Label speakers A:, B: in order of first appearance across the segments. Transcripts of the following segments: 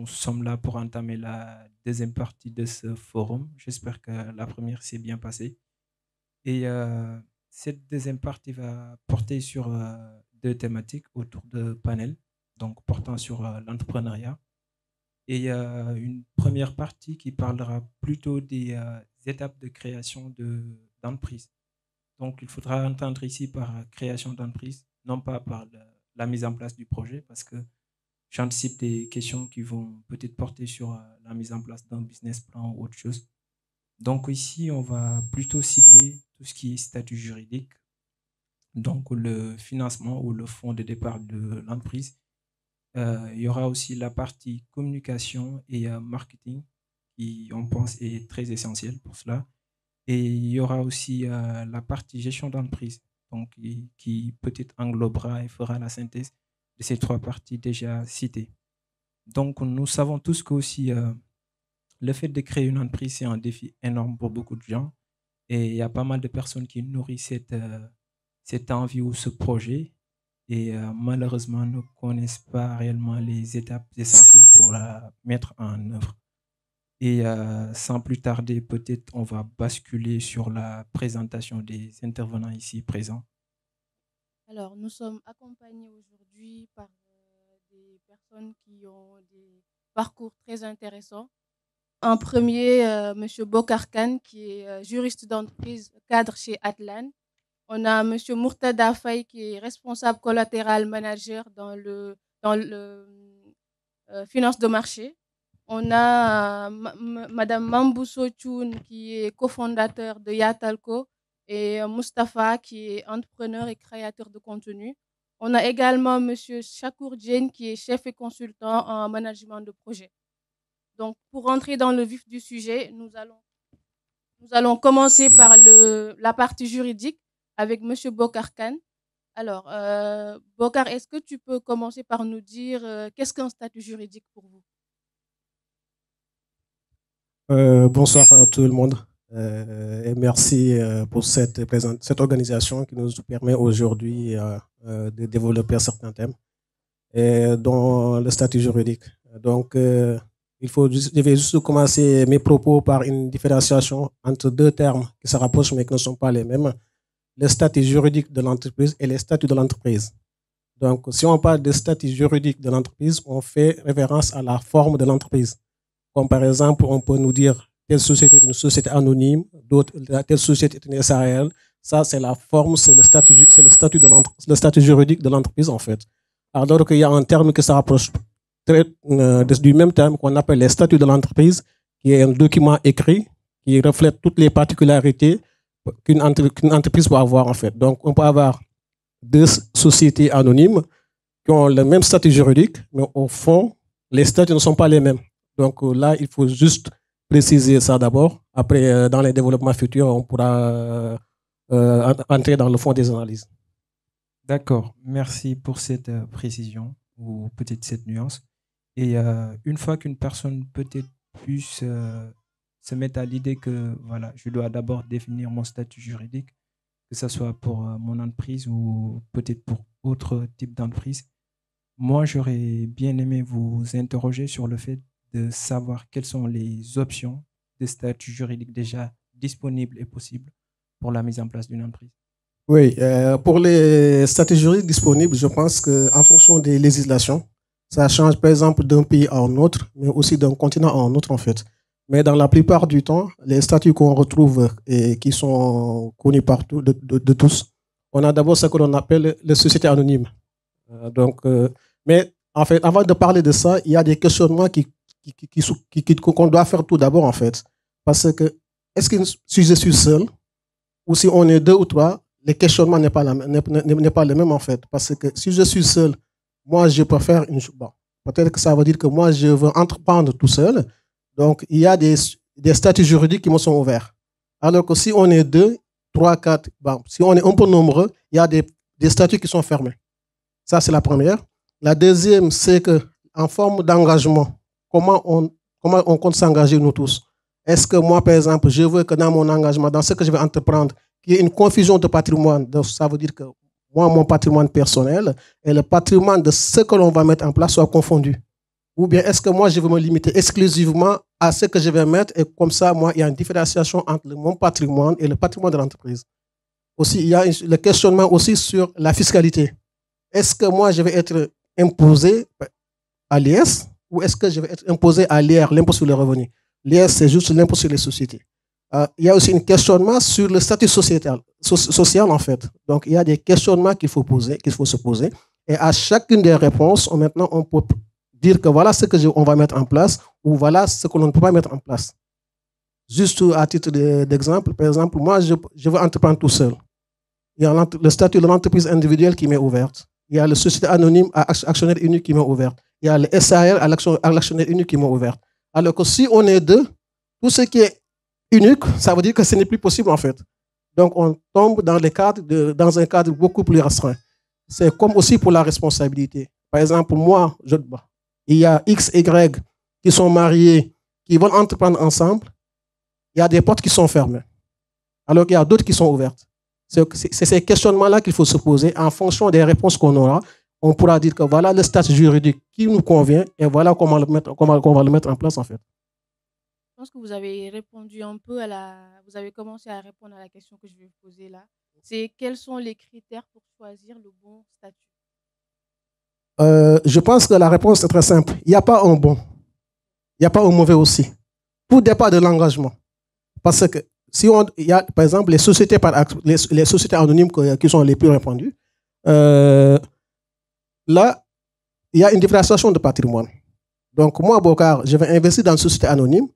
A: nous sommes là pour entamer la deuxième partie de ce forum. J'espère que la première s'est bien passée. Et cette deuxième partie va porter sur deux thématiques autour de panels, donc portant sur l'entrepreneuriat. Et une première partie qui parlera plutôt des étapes de création d'entreprise. Donc, il faudra entendre ici par création d'entreprise, non pas par la mise en place du projet, parce que j'anticipe des questions qui vont peut-être porter sur la mise en place d'un business plan ou autre chose. Donc, ici, on va plutôt cibler tout ce qui est statut juridique, donc le financement ou le fonds de départ de l'entreprise. Il y aura aussi la partie communication et marketing qui, on pense, est très essentielle pour cela. Et il y aura aussi la partie gestion d'entreprise, donc qui peut-être englobera et fera la synthèse de ces trois parties déjà citées. Donc, nous savons tous que aussi le fait de créer une entreprise, c'est un défi énorme pour beaucoup de gens. Et il y a pas mal de personnes qui nourrissent cette envie ou ce projet et malheureusement ne connaissent pas réellement les étapes essentielles pour la mettre en œuvre. Et sans plus tarder, peut-être on va basculer sur la présentation des intervenants ici présents.
B: Alors, nous sommes accompagnés aujourd'hui par des personnes qui ont des parcours très intéressants. En premier, M. Bokar Khan, qui est juriste d'entreprise cadre chez Atlan. On a M. Murtada Faye, qui est responsable collatéral manager dans le finance de marché. On a Madame Mambousso Choun, qui est cofondateur de Yatalco, et Mustapha, qui est entrepreneur et créateur de contenu. On a également M. Shakur Jain, qui est chef et consultant en management de projet. Donc, pour rentrer dans le vif du sujet, nous allons commencer par la partie juridique avec M. Bokar Khan. Alors, Bokar, est-ce que tu peux commencer par nous dire qu'est-ce qu'un statut juridique pour vous?
C: Bonsoir à tout le monde et merci pour cette organisation qui nous permet aujourd'hui de développer certains thèmes et dont le statut juridique. Donc, je vais juste commencer mes propos par une différenciation entre deux termes qui se rapprochent mais qui ne sont pas les mêmes, le statut juridique de l'entreprise et les statuts de l'entreprise. Donc, si on parle de statut juridique de l'entreprise, on fait référence à la forme de l'entreprise. Comme par exemple, on peut nous dire telle société est une société anonyme, d'autres, telle société est une SARL. Ça, c'est la forme, c'est le statut juridique de l'entreprise, en fait. Alors qu'il y a un terme qui se rapproche du même terme qu'on appelle les statuts de l'entreprise, qui est un document écrit qui reflète toutes les particularités qu'une entreprise peut avoir, en fait. Donc, on peut avoir deux sociétés anonymes qui ont le même statut juridique, mais au fond, les statuts ne sont pas les mêmes. Donc là, il faut juste préciser ça d'abord. Après, dans les développements futurs, on pourra entrer dans le fond des analyses.
A: D'accord, merci pour cette précision ou peut-être cette nuance. Et une fois qu'une personne peut-être puisse se mettre à l'idée que voilà, je dois d'abord définir mon statut juridique, que ce soit pour mon entreprise ou peut-être pour autre type d'entreprise, moi, j'aurais bien aimé vous interroger sur le fait de savoir quelles sont les options de statut juridique déjà disponibles et possibles pour la mise en place d'une entreprise.
C: Oui, pour les statuts juridiques disponibles, je pense qu'en fonction des législations, ça change par exemple d'un pays à un autre, mais aussi d'un continent à un autre en fait. Mais dans la plupart du temps, les statuts qu'on retrouve et qui sont connus partout de tous, on a d'abord ce que l'on appelle les sociétés anonymes. Mais en fait, avant de parler de ça, il y a des questionnements qu'on doit faire tout d'abord en fait. Parce que, est-ce que si je suis seul, ou si on est deux ou trois, le questionnement n'est pas le même en fait. Parce que si je suis seul, moi je peux faire une chose. Bon, peut-être que ça veut dire que moi je veux entreprendre tout seul. Donc il y a des statuts juridiques qui me sont ouverts. Alors que si on est deux, trois, quatre, bon, si on est un peu nombreux, il y a des statuts qui sont fermés. Ça c'est la première. La deuxième, c'est qu'en forme d'engagement, comment on compte s'engager nous tous? Est-ce que moi, par exemple, je veux que dans mon engagement, dans ce que je vais entreprendre, qu'il y ait une confusion de patrimoine? Donc, ça veut dire que moi, mon patrimoine personnel et le patrimoine de ce que l'on va mettre en place soient confondus. Ou bien est-ce que moi, je veux me limiter exclusivement à ce que je vais mettre et comme ça, moi, il y a une différenciation entre mon patrimoine et le patrimoine de l'entreprise. Aussi, il y a le questionnement aussi sur la fiscalité. Est-ce que moi, je vais être imposé à l'IS ou est-ce que je vais être imposé à l'IR, l'impôt sur le revenu? L'IS, c'est juste l'impôt sur les sociétés. Il y a aussi un questionnement sur le statut social, en fait. Donc, il y a des questionnements qu'il faut se poser. Et à chacune des réponses, maintenant, on peut dire que voilà ce qu'on va mettre en place ou voilà ce que l'on ne peut pas mettre en place. Juste à titre d'exemple, par exemple, moi, je veux entreprendre tout seul. Il y a le statut de l'entreprise individuelle qui m'est ouverte. Il y a la société anonyme à actionnaire unique qui m'est ouverte. Il y a le SARL à l'actionnaire unique qui m'est ouverte. Alors que si on est deux, tout ce qui est unique, ça veut dire que ce n'est plus possible en fait. Donc on tombe dans un cadre beaucoup plus restreint. C'est comme aussi pour la responsabilité. Par exemple, moi, il y a X et Y qui sont mariés, qui veulent entreprendre ensemble. Il y a des portes qui sont fermées, alors qu'il y a d'autres qui sont ouvertes. C'est ces questionnements-là qu'il faut se poser. En fonction des réponses qu'on aura, on pourra dire que voilà le statut juridique qui nous convient et voilà comment on va le mettre en place en fait.
B: Je pense que vous avez répondu un peu vous avez commencé à répondre à la question que je vais vous poser là. C'est quels sont les critères pour choisir le bon statut?
C: Je pense que la réponse est très simple. Il n'y a pas un bon, il n'y a pas un mauvais aussi. Tout dépend de l'engagement. Parce que si il y a par exemple les sociétés anonymes qui sont les plus répandues, là, il y a une différenciation de patrimoine. Donc moi, Bokar, je vais investir dans une société anonyme.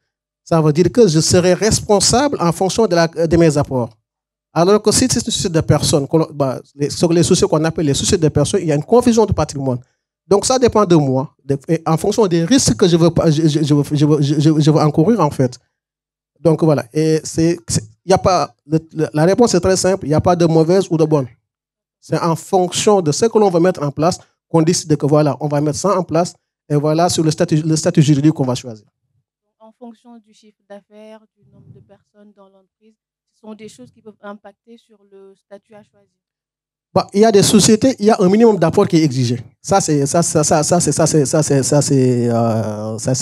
C: Ça veut dire que je serai responsable en fonction de mes apports. Alors que si c'est une société de personnes, sur les sociétés qu'on appelle les sociétés de personnes, il y a une confusion de patrimoine. Donc ça dépend de moi, en fonction des risques que je veux encourir en fait. Donc voilà, et y a pas, la réponse est très simple, il n'y a pas de mauvaise ou de bonne. C'est en fonction de ce que l'on va mettre en place qu'on décide que voilà, on va mettre ça en place et voilà sur le statut juridique qu'on va choisir.
B: En fonction du chiffre d'affaires, du nombre de personnes dans l'entreprise, ce sont des choses qui peuvent impacter sur le statut à choisir.
C: Il y a des sociétés, il y a un minimum d'apport qui est exigé. Ça c'est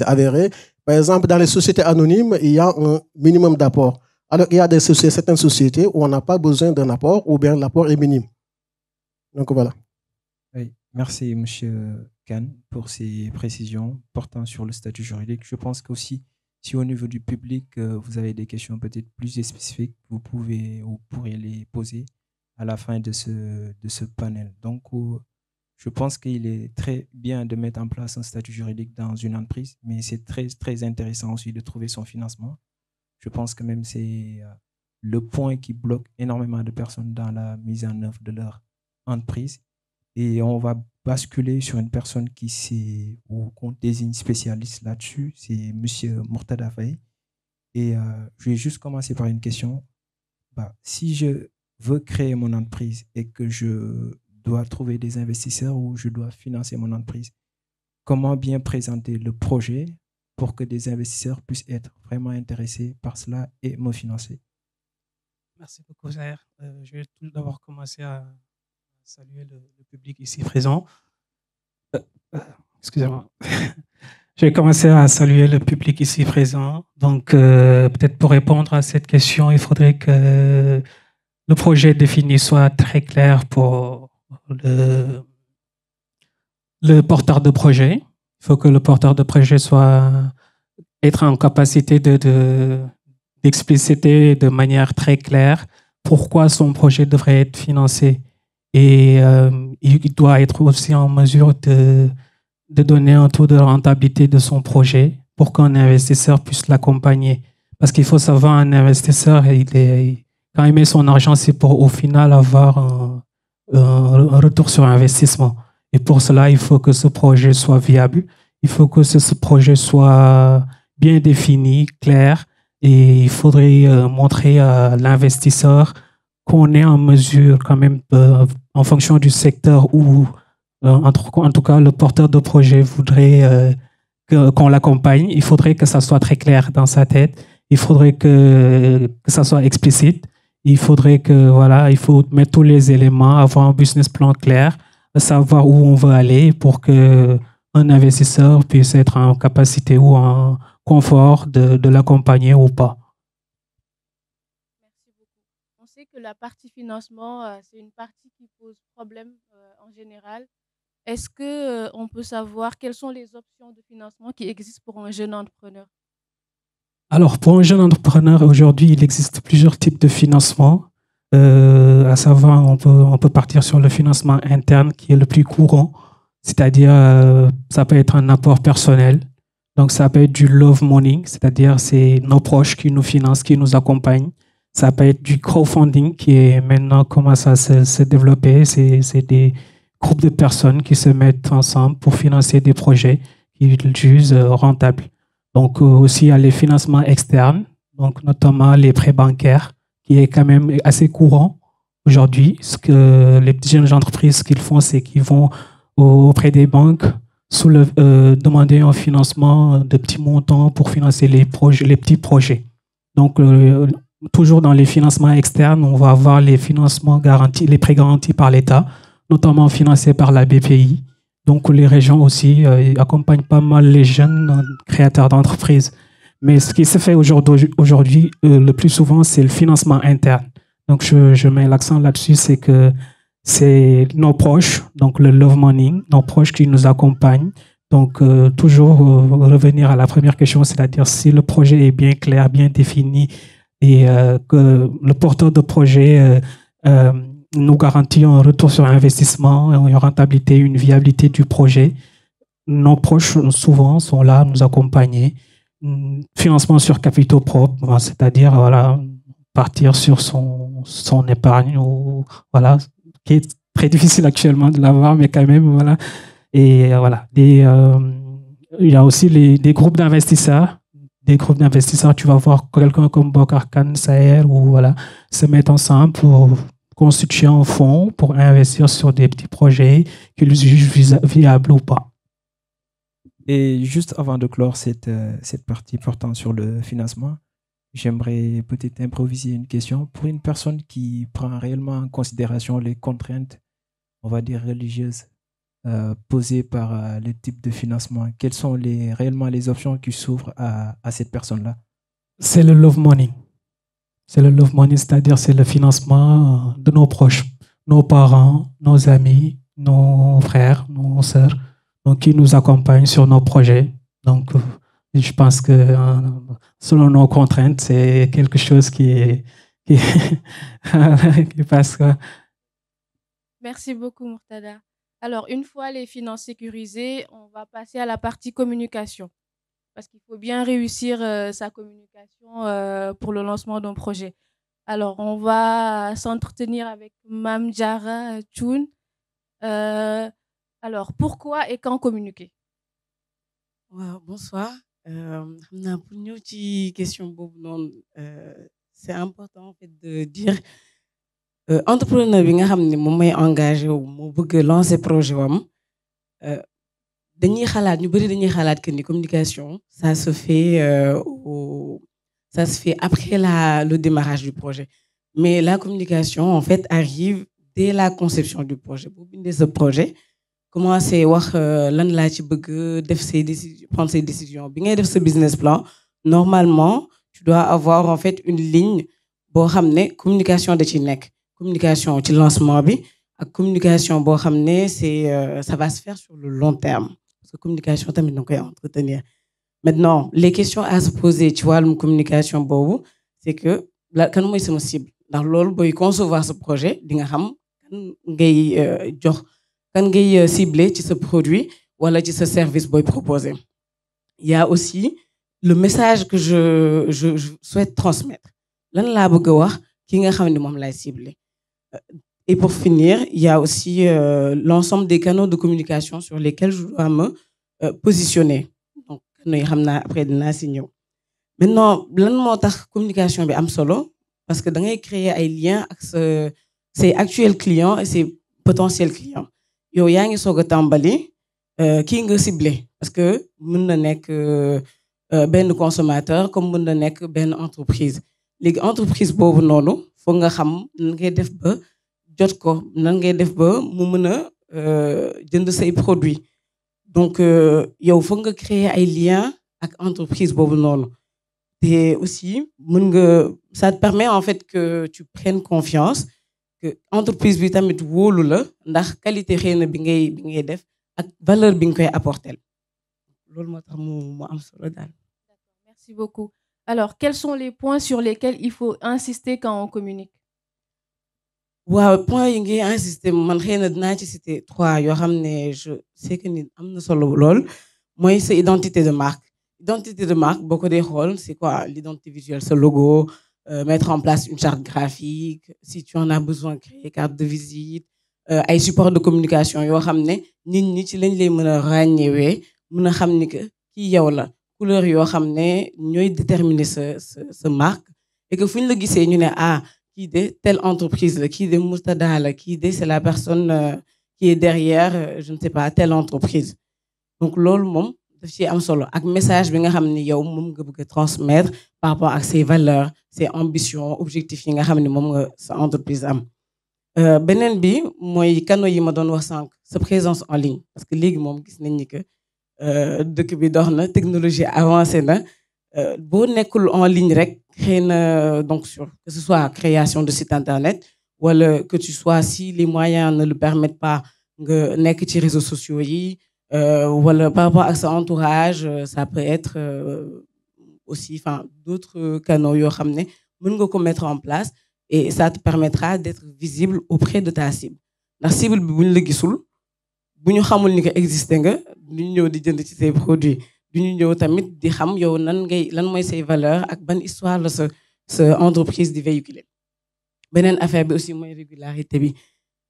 C: avéré. Par exemple, dans les sociétés anonymes, il y a un minimum d'apport. Alors, il y a certaines sociétés où on n'a pas besoin d'un apport ou bien l'apport est minime. Donc, voilà.
A: Oui, merci, M. Khan, pour ces précisions portant sur le statut juridique. Je pense qu'aussi, si au niveau du public, vous avez des questions peut-être plus spécifiques, vous pourrez les poser à la fin de ce panel. Donc, je pense qu'il est très bien de mettre en place un statut juridique dans une entreprise, mais c'est très, très intéressant aussi de trouver son financement. Je pense que même c'est le point qui bloque énormément de personnes dans la mise en œuvre de leur entreprise. Et on va basculer sur une personne où on désigne spécialiste là-dessus, c'est M. Mourtada Faye. Et je vais juste commencer par une question. Si je veux créer mon entreprise et que je dois trouver des investisseurs ou je dois financer mon entreprise, comment bien présenter le projet pour que des investisseurs puissent être vraiment intéressés par cela et me financer?
D: Merci beaucoup, Zahir. Je vais tout d'abord commencer à saluer le public ici présent. Excusez-moi. Je vais commencer à saluer le public ici présent. Donc, peut-être pour répondre à cette question, il faudrait que le projet défini soit très clair pour le porteur de projet. Il faut que le porteur de projet être en capacité d'expliciter de manière très claire pourquoi son projet devrait être financé. Et il doit être aussi en mesure de donner un taux de rentabilité de son projet pour qu'un investisseur puisse l'accompagner. Parce qu'il faut savoir, un investisseur, quand il met son argent, c'est pour au final avoir un retour sur investissement. Et pour cela, il faut que ce projet soit viable. Il faut que ce projet soit bien défini, clair. Et il faudrait montrer à l'investisseur qu'on est en mesure quand même, en fonction du secteur où, en tout cas, le porteur de projet voudrait qu'on l'accompagne. Il faudrait que ça soit très clair dans sa tête. Il faudrait que ça soit explicite. Il faudrait il faut mettre tous les éléments, avoir un business plan clair, savoir où on veut aller pour qu'un un investisseur puisse être en capacité ou en confort de l'accompagner ou pas.
B: Merci beaucoup. On sait que la partie financement, c'est une partie qui pose problème en général. Est-ce que on peut savoir quelles sont les options de financement qui existent pour un jeune entrepreneur?
D: Alors, pour un jeune entrepreneur, aujourd'hui, il existe plusieurs types de financement. À savoir, on peut partir sur le financement interne qui est le plus courant, c'est-à-dire ça peut être un apport personnel. Donc, ça peut être du love money, c'est-à-dire c'est nos proches qui nous financent, qui nous accompagnent. Ça peut être du crowdfunding qui est maintenant commence à se développer. C'est des groupes de personnes qui se mettent ensemble pour financer des projets qu'ils jugent rentables. Donc, aussi, il y a les financements externes, donc notamment les prêts bancaires, qui est quand même assez courant aujourd'hui. Ce que les jeunes entreprises, ce qu'ils font, c'est qu'ils vont auprès des banques demander un financement de petits montants pour financer les petits projets. Donc, toujours dans les financements externes, on va avoir les financements garantis, les prêts garantis par l'État, notamment financés par la BPI. Donc, les régions aussi accompagnent pas mal les jeunes créateurs d'entreprises. Mais ce qui se fait aujourd'hui, le plus souvent, c'est le financement interne. Donc, je mets l'accent là-dessus, c'est que c'est nos proches, donc le love money, nos proches qui nous accompagnent. Donc, toujours revenir à la première question, c'est-à-dire si le projet est bien clair, bien défini et que le porteur de projet nous garantit un retour sur investissement, une rentabilité, une viabilité du projet. Nos proches, souvent, sont là à nous accompagner. Financement sur capitaux propres, c'est-à-dire voilà, partir sur son épargne, ou, voilà, qui est très difficile actuellement de l'avoir, mais quand même, voilà. Et voilà, il y a aussi des groupes d'investisseurs. Des groupes d'investisseurs, tu vas voir quelqu'un comme Bokar Khan, Saher, ou voilà, se mettre ensemble pour constituer un fonds pour investir sur des petits projets qu'ils jugent viables ou pas.
A: Et juste avant de clore cette partie portant sur le financement, j'aimerais peut-être improviser une question pour une personne qui prend réellement en considération les contraintes, on va dire religieuses, posées par le type de financement. Quelles sont réellement les options qui s'ouvrent à cette personne-là?
D: C'est le love money. C'est le love money, c'est-à-dire c'est le financement de nos proches, nos parents, nos amis, nos frères, nos sœurs, donc qui nous accompagnent sur nos projets. Donc, je pense que selon nos contraintes, c'est quelque chose qui passe.
B: Merci beaucoup, Murtada. Alors, une fois les finances sécurisées, on va passer à la partie communication. Parce qu'il faut bien réussir sa communication pour le lancement d'un projet. Alors, on va s'entretenir avec Mame Diarra Thioune. Alors, pourquoi et quand communiquer?
E: Bonsoir. Pour nous, question c'est important en fait de dire entrepreneur bi nga xamné mom may engagé wu mo bëgg lancer projet wam dañuy xalaat ñu bari dañuy xalaat que ni communication ça se fait après le démarrage du projet, mais la communication en fait arrive dès la conception du projet. Pour bindé ce projet commencer wax lan la ci bëgg def ses décisions, prendre ses décisions bi ngay def ce business plan. Normalement tu dois avoir en fait une ligne bo xamné communication da ci nek, communication ci lancement bi ak communication bo xamné c'est ça va se faire sur le long terme, parce que communication tamit da koy entretenir. Maintenant les questions à se poser tu vois, la communication bobu c'est que kan moy sama cible, ndax loolu boy concevoir ce projet di nga xam kan ngay jox kan ngay cibler ci ce produit wala ci ce service boy proposer. Il y a aussi le message que je souhaite transmettre, lan la bëgg wax ki nga xam ne moom lay cibler. Et pour finir, il y a aussi l'ensemble des canaux de communication sur lesquels je dois me positionner. Donc après dinaa si ñëw. Maintenant lan moo tax communication bi am solo, parce que da ngay créer ay liens ak ses actuels clients et ses potentiels clients. Yow yaa ngi soog a tàmbali kii nga ciblé, parce que mën na nekk benn consommateur comme mën na nekk benn entreprise. Léegi entreprise boobu noonu foog nga xam nan ngay def ba jot ko, nan ngay def ba mu mën a jënd say produits. Donc, yow foog nga créer ay liens ak entreprise boobu noonu. Et aussi, ça te permet en fait que tu prennes confiance, que entreprise bi tamit wóolu la ndax qualité xëy na bi ngay def ak valeur bi nga koy apporter. Loolu moo tax mu am solo daal.
B: Merci beaucoup. Alors, quels sont les points sur lesquels il faut insister quand on communique?
E: Waaw, point yi ngay insister man xëy na dinaa ci citer 3 yoo xam ne je sais que ni am na solo lool mooy sa identité de marque. Identité de marque, beaucoup de rôles, c'est quoi? L'identité visuelle, ce logo, mettre en place une charte graphique, si tu en as besoin, créer carte de visite, ay support de communication yoo xam ne nit ñi ci lañ lay mën a ràññewee mën a xam ni que kii yow la couleur yoo xam ne ñooy déterminer sa marque et que fu ñu la gisee ñu ne ah kii de telle entreprise la kii de Mourtada la kii de c'est la personne qui est derrière je ne sais pas telle entreprise. Donc loolu moom daf ci am solo ak message bi nga xam ne yow moom nga bëgg a transmettre par rapport ak ses valeurs ses ambitions objectifs yi nga xam ne moom nga sa entreprise am. Beneen bi mooy canaux yi ma doon wax sànq sa présence en ligne parce que léegi moom gis nañ ni que dëkk bi dox na technologie avancée na boo nekkul en ligne rek xëy na donc sur que ce soit création de site internet wala que tu sois si les moyens ne le permettent pas nga nekk ci réseaux sociaux yi. Voilà, par rapport à son entourage, ça peut être aussi d'autres canaux yoo xam ne mën nga ko mettre en place et ça te permettra d'être visible auprès de ta cible. Ndax cible bi bu ñu la gisul bu ñu xamul ni que existé nga du ñu ñëw di jënd ci say produits du ñu ñëw tamit di xam yow lan mooy say valeurs ak ban histoire la sa entreprise di véhiculer. Beneen affaire bi aussi mooy régularité bi.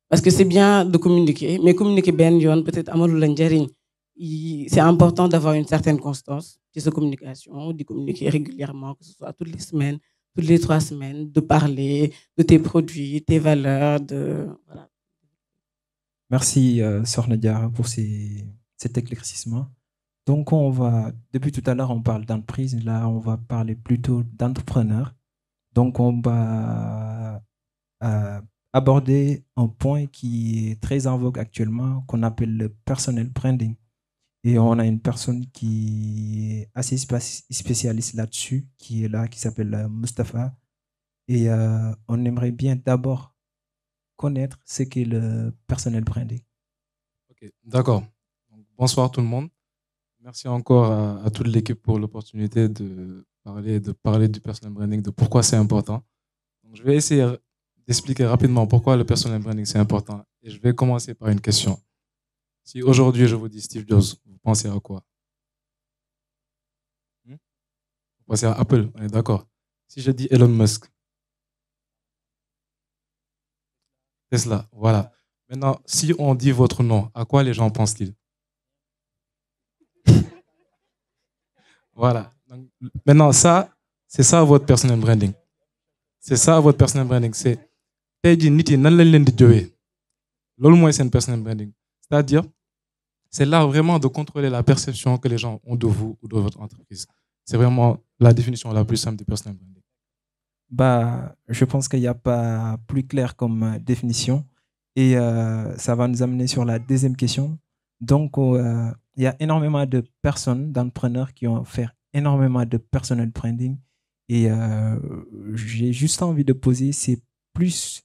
E: Parce que c'est bien de communiquer, mais communiquer ben yoon peut-être amalul la njariñ. C'est important d'avoir une certaine constance dans cette communication, de communiquer régulièrement, que ce soit toutes les semaines, toutes les 3 semaines, de parler de tes produits, tes valeurs, voilà.
A: Merci, Sœur Nadia, pour cet éclaircissement. Donc, depuis tout à l'heure, on parle d'entreprise. Là, on va parler plutôt d'entrepreneur. Donc, on va aborder un point qui est très en vogue actuellement, qu'on appelle le personal branding. Et on a une personne qui est assez spécialiste là-dessus, qui est là, qui s'appelle Mustapha. Et on aimerait bien d'abord connaître ce qu'est le personal branding.
F: Ok, d'accord. Bonsoir tout le monde. Merci encore à toute l'équipe pour l'opportunité de parler du personal branding, de pourquoi c'est important. Donc, je vais essayer d'expliquer rapidement pourquoi le personal branding c'est important. Et je vais commencer par une question. Si aujourd'hui je vous dis Steve Jobs, vous pensez à quoi? Vous pensez à Apple, on est d'accord. Si je dis Elon Musk, Tesla, voilà. Maintenant, si on dit votre nom, à quoi les gens pensent-ils? Voilà. Donc, maintenant, c'est ça votre personal branding. C'est ça votre personal branding. C'est personal branding. C'est-à-dire, c'est là vraiment de contrôler la perception que les gens ont de vous ou de votre entreprise. C'est vraiment la définition la plus simple du personal branding.
A: Je pense qu'il n'y a pas plus clair comme définition. Et ça va nous amener sur la deuxième question. Donc, il y a énormément de personnes, d'entrepreneurs qui ont fait énormément de personal branding. Et j'ai juste envie de poser, c'est plus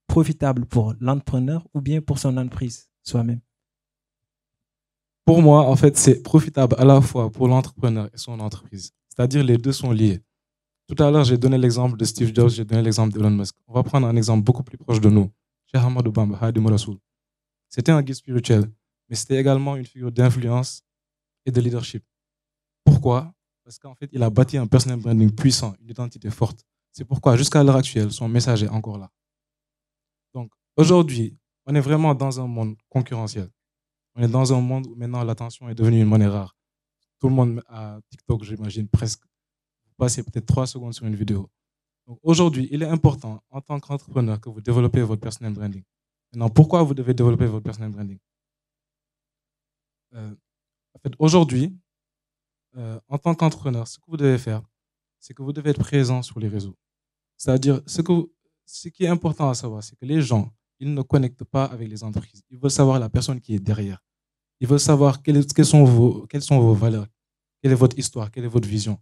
A: profitable pour l'entrepreneur ou bien pour son entreprise soi-même?
F: Pour moi, en fait, c'est profitable à la fois pour l'entrepreneur et son entreprise. C'est-à-dire les deux sont liés. Tout à l'heure, j'ai donné l'exemple de Steve Jobs, j'ai donné l'exemple d'Elon Musk. On va prendre un exemple beaucoup plus proche de nous. Cheikh Ahmadou Bamba, Khadim Rassoul. C'était un guide spirituel, mais c'était également une figure d'influence et de leadership. Pourquoi? Parce qu'en fait, il a bâti un personal branding puissant, une identité forte. C'est pourquoi, jusqu'à l'heure actuelle, son message est encore là. Donc, aujourd'hui, on est vraiment dans un monde concurrentiel. On est dans un monde où maintenant l'attention est devenue une monnaie rare. Tout le monde a TikTok, j'imagine, presque. Vous passez peut-être 3 secondes sur une vidéo. Donc, aujourd'hui, il est important, en tant qu'entrepreneur, que vous développez votre personal branding. Maintenant, pourquoi vous devez développer votre personal branding? En fait, aujourd'hui, en tant qu'entrepreneur, ce que vous devez faire, c'est que vous devez être présent sur les réseaux. C'est-à-dire, ce qui est important à savoir, c'est que les gens, ils ne connectent pas avec les entreprises. Ils veulent savoir la personne qui est derrière. Ils veulent savoir quelles sont vos valeurs, quelle est votre histoire, quelle est votre vision.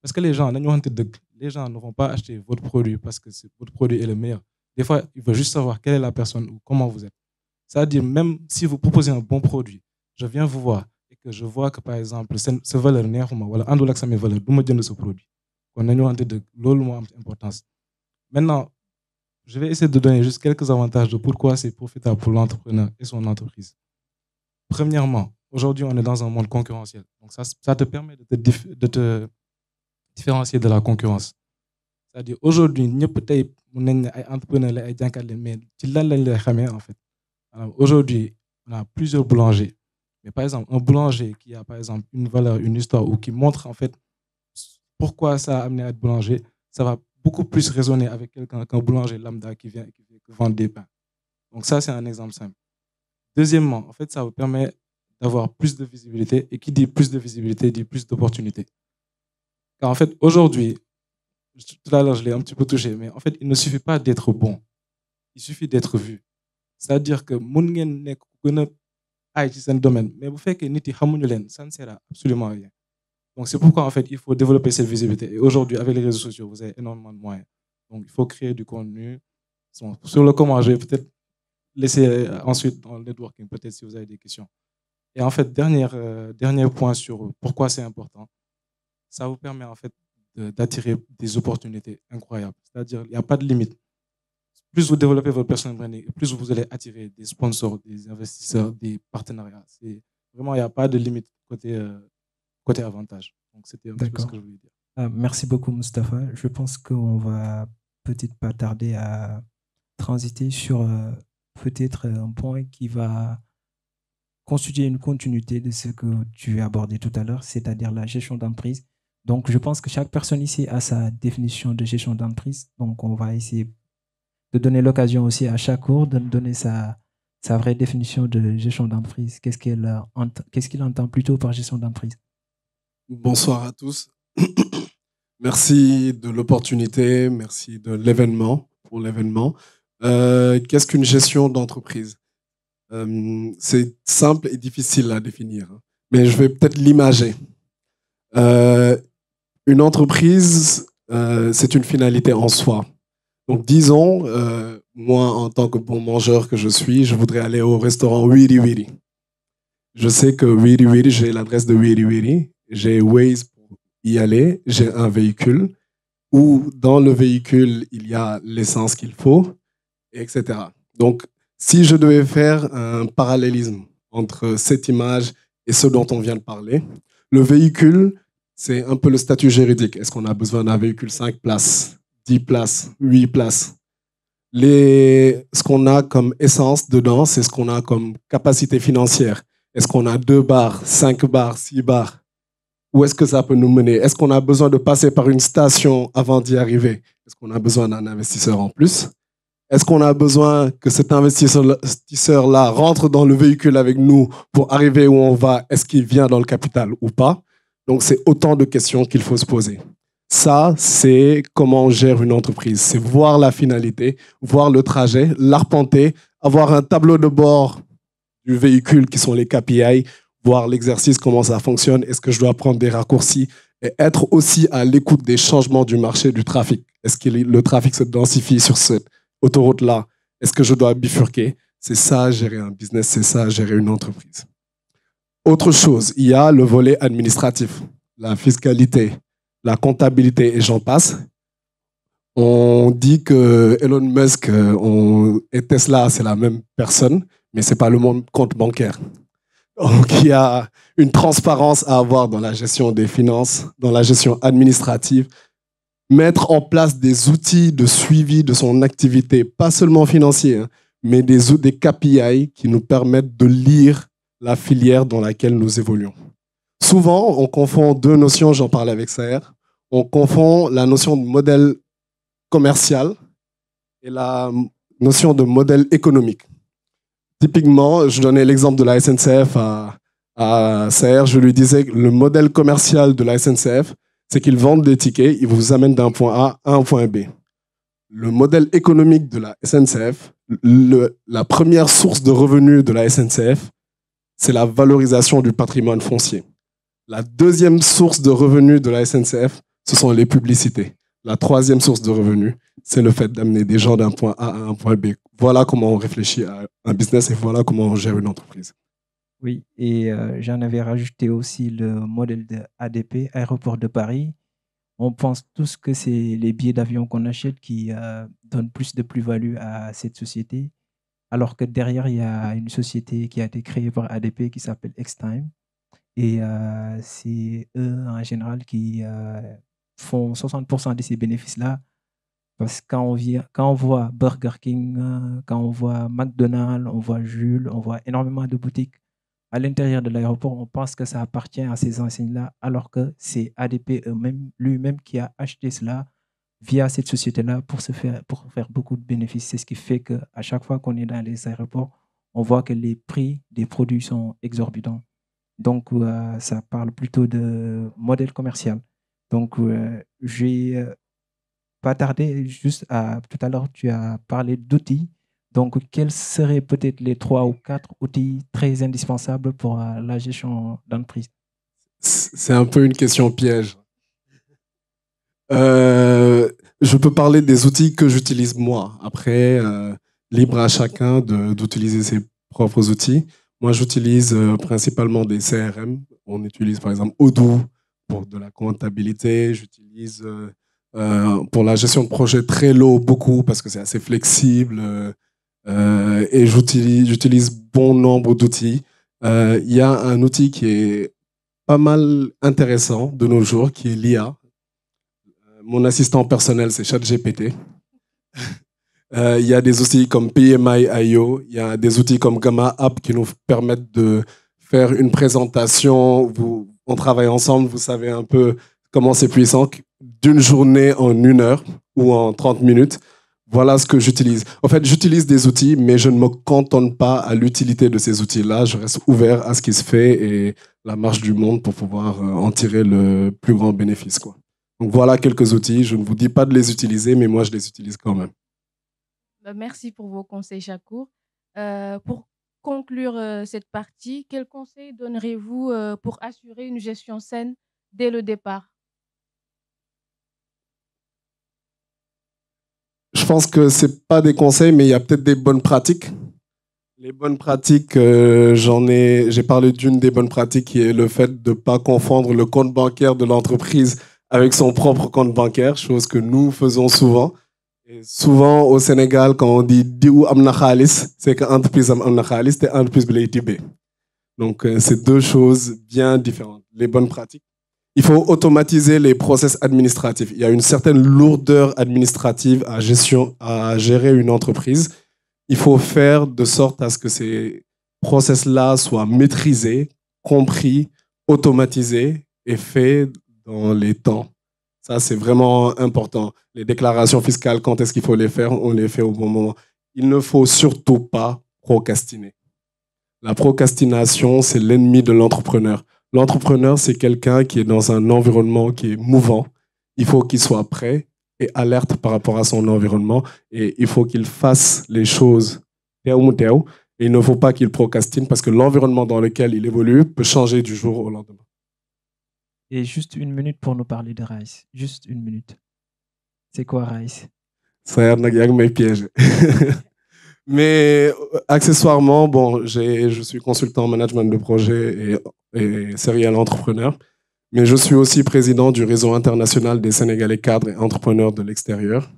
F: Parce que les gens ne vont pas acheter votre produit parce que votre produit est le meilleur. Des fois, ils veulent juste savoir quelle est la personne ou comment vous êtes. C'est-à-dire, même si vous proposez un bon produit, je viens vous voir et que je vois que, par exemple, ce valeur n'est pas voilà, un dollar, ça me valeur, d'où me donne ce produit. On a une importance. Maintenant, je vais essayer de donner juste quelques avantages de pourquoi c'est profitable pour l'entrepreneur et son entreprise. Premièrement, aujourd'hui, on est dans un monde concurrentiel. Donc, ça te permet de te différencier de la concurrence. C'est-à-dire, aujourd'hui, nous peut-être entrepreneurs, mais en fait. Aujourd'hui, on a plusieurs boulangers. Mais par exemple, un boulanger qui a par exemple une valeur, une histoire ou qui montre en fait pourquoi ça a amené à être boulanger, ça va beaucoup plus résonner avec quelqu'un qu'un boulanger lambda qui vient vendre des pains. Donc ça, c'est un exemple simple. Deuxièmement, en fait, ça vous permet d'avoir plus de visibilité. Et qui dit plus de visibilité dit plus d'opportunités. Car en fait, aujourd'hui, tout à l'heure, je l'ai un petit peu touché, mais en fait, il ne suffit pas d'être bon. Il suffit d'être vu. C'est-à-dire que mon n'est qu'un domaine, mais vous faites que ça ne sert à absolument rien. Donc, c'est pourquoi, en fait, il faut développer cette visibilité. Et aujourd'hui, avec les réseaux sociaux, vous avez énormément de moyens. Donc, il faut créer du contenu. Sur le comment, je vais peut-être laisser ensuite dans le networking, peut-être si vous avez des questions. Et en fait, dernier point sur pourquoi c'est important, ça vous permet, en fait, d'attirer des opportunités incroyables. C'est-à-dire, il n'y a pas de limite. Plus vous développez votre personal branding, plus vous allez attirer des sponsors, des investisseurs, des partenariats. Vraiment, il n'y a pas de limite côté avantage. Donc, c'était un petit peu ce que je voulais dire.
A: Merci beaucoup, Mustapha. Je pense qu'on va peut-être pas tarder à transiter sur peut-être un point qui va constituer une continuité de ce que tu as abordé tout à l'heure, c'est-à-dire la gestion d'entreprise. Donc, je pense que chaque personne ici a sa définition de gestion d'entreprise. Donc, on va essayer de donner l'occasion aussi à chaque cours de donner sa vraie définition de gestion d'entreprise. Qu'est-ce qu'il entend plutôt par gestion d'entreprise?
G: Bonsoir à tous. Merci de l'opportunité, merci de l'événement, pour l'événement. Qu'est-ce qu'une gestion d'entreprise? C'est simple et difficile à définir, mais je vais peut-être l'imager. Une entreprise, c'est une finalité en soi. Donc, disons, moi, en tant que bon mangeur que je suis, je voudrais aller au restaurant Wiri Wiri. Je sais que Wiri Wiri, j'ai l'adresse de Wiri Wiri, j'ai Waze pour y aller, j'ai un véhicule où dans le véhicule, il y a l'essence qu'il faut, etc. Donc, si je devais faire un parallélisme entre cette image et ce dont on vient de parler, le véhicule, c'est un peu le statut juridique. Est-ce qu'on a besoin d'un véhicule 5 places, 10 places, 8 places? Ce qu'on a comme essence dedans, c'est ce qu'on a comme capacité financière. Est-ce qu'on a 2 bars, 5 bars, 6 bars? Où est-ce que ça peut nous mener? Est-ce qu'on a besoin de passer par une station avant d'y arriver? Est-ce qu'on a besoin d'un investisseur en plus? Est-ce qu'on a besoin que cet investisseur-là rentre dans le véhicule avec nous pour arriver où on va? Est-ce qu'il vient dans le capital ou pas? Donc, c'est autant de questions qu'il faut se poser. Ça, c'est comment on gère une entreprise. C'est voir la finalité, voir le trajet, l'arpenter, avoir un tableau de bord du véhicule qui sont les KPI, voir l'exercice, comment ça fonctionne, est-ce que je dois prendre des raccourcis et être aussi à l'écoute des changements du marché du trafic. Est-ce que le trafic se densifie sur cette autoroute-là? Est-ce que je dois bifurquer? C'est ça, gérer un business, c'est ça, gérer une entreprise. Autre chose, il y a le volet administratif, la fiscalité, la comptabilité et j'en passe. On dit que Elon Musk et Tesla, c'est la même personne, mais ce n'est pas le même compte bancaire. Donc, il y a une transparence à avoir dans la gestion des finances, dans la gestion administrative. Mettre en place des outils de suivi de son activité, pas seulement financier, mais des KPI qui nous permettent de lire la filière dans laquelle nous évoluons. Souvent, on confond deux notions, j'en parlais avec Saher, on confond la notion de modèle commercial et la notion de modèle économique. Typiquement, je donnais l'exemple de la SNCF à Saher, je lui disais que le modèle commercial de la SNCF, c'est qu'ils vendent des tickets, ils vous amènent d'un point A à un point B. Le modèle économique de la SNCF, la première source de revenus de la SNCF, c'est la valorisation du patrimoine foncier. La deuxième source de revenus de la SNCF, ce sont les publicités. La troisième source de revenus, c'est le fait d'amener des gens d'un point A à un point B. Voilà comment on réfléchit à un business et voilà comment on gère une entreprise.
A: Oui, et j'en avais rajouté aussi le modèle de ADP, Aéroport de Paris. On pense tous que c'est les billets d'avion qu'on achète qui donnent plus de plus-value à cette société, alors que derrière, il y a une société qui a été créée par ADP qui s'appelle Xtime. Et c'est eux, en général, qui font 60% de ces bénéfices-là. Parce que quand on voit Burger King, quand on voit McDonald's, on voit Jules, on voit énormément de boutiques à l'intérieur de l'aéroport, on pense que ça appartient à ces enseignes-là, alors que c'est ADP lui-même qui a acheté cela via cette société-là pour faire beaucoup de bénéfices. C'est ce qui fait qu'à chaque fois qu'on est dans les aéroports, on voit que les prix des produits sont exorbitants. Donc, ça parle plutôt de modèle commercial. Donc, j'ai pas tardé juste tout à l'heure, tu as parlé d'outils. Donc, quels seraient peut-être les 3 ou 4 outils très indispensables pour la gestion d'entreprise?
G: C'est un peu une question piège. Je peux parler des outils que j'utilise moi. Après, libre à chacun d'utiliser ses propres outils. Moi, j'utilise principalement des CRM. On utilise par exemple Odoo pour de la comptabilité. J'utilise pour la gestion de projet Trello beaucoup parce que c'est assez flexible. Et j'utilise bon nombre d'outils. Il y a un outil qui est pas mal intéressant de nos jours, qui est l'IA. Mon assistant personnel, c'est ChatGPT. Il y a des outils comme PMI.io, il y a des outils comme Gamma App qui nous permettent de faire une présentation. On travaille ensemble, vous savez un peu comment c'est puissant, d'une journée en 1 heure ou en 30 minutes. Voilà ce que j'utilise. En fait, j'utilise des outils, mais je ne me cantonne pas à l'utilité de ces outils-là. Je reste ouvert à ce qui se fait et la marche du monde pour pouvoir en tirer le plus grand bénéfice, quoi. Donc voilà quelques outils. Je ne vous dis pas de les utiliser, mais moi, je les utilise quand même.
B: Merci pour vos conseils, Chakour. Pour conclure cette partie, quels conseils donnerez-vous pour assurer une gestion saine dès le départ?
G: Je pense que ce n'est pas des conseils, mais il y a peut-être des bonnes pratiques. Les bonnes pratiques, j'ai parlé d'une des bonnes pratiques qui est le fait de ne pas confondre le compte bancaire de l'entreprise avec son propre compte bancaire, chose que nous faisons souvent. Et souvent au Sénégal, quand on dit Diou amna khalis, c'est que l'entreprise amna khalis, c'est l'entreprise blay tibé. Donc c'est deux choses bien différentes. Les bonnes pratiques. Il faut automatiser les process administratifs. Il y a une certaine lourdeur administrative à gérer une entreprise. Il faut faire de sorte à ce que ces process-là soient maîtrisés, compris, automatisés et faits dans les temps. Ça, c'est vraiment important. Les déclarations fiscales, quand est-ce qu'il faut les faire? On les fait au bon moment. Il ne faut surtout pas procrastiner. La procrastination, c'est l'ennemi de l'entrepreneur. L'entrepreneur, c'est quelqu'un qui est dans un environnement qui est mouvant. Il faut qu'il soit prêt et alerte par rapport à son environnement. Et il faut qu'il fasse les choses et il ne faut pas qu'il procrastine parce que l'environnement dans lequel il évolue peut changer du jour au lendemain.
A: Et juste 1 minute pour nous parler de Rice. Juste 1 minute. C'est quoi Rice?
G: Ça a l'air de me piéger. Mais accessoirement, bon, je suis consultant en management de projet et serial entrepreneur. Mais je suis aussi président du réseau international des Sénégalais cadres et entrepreneurs de l'extérieur.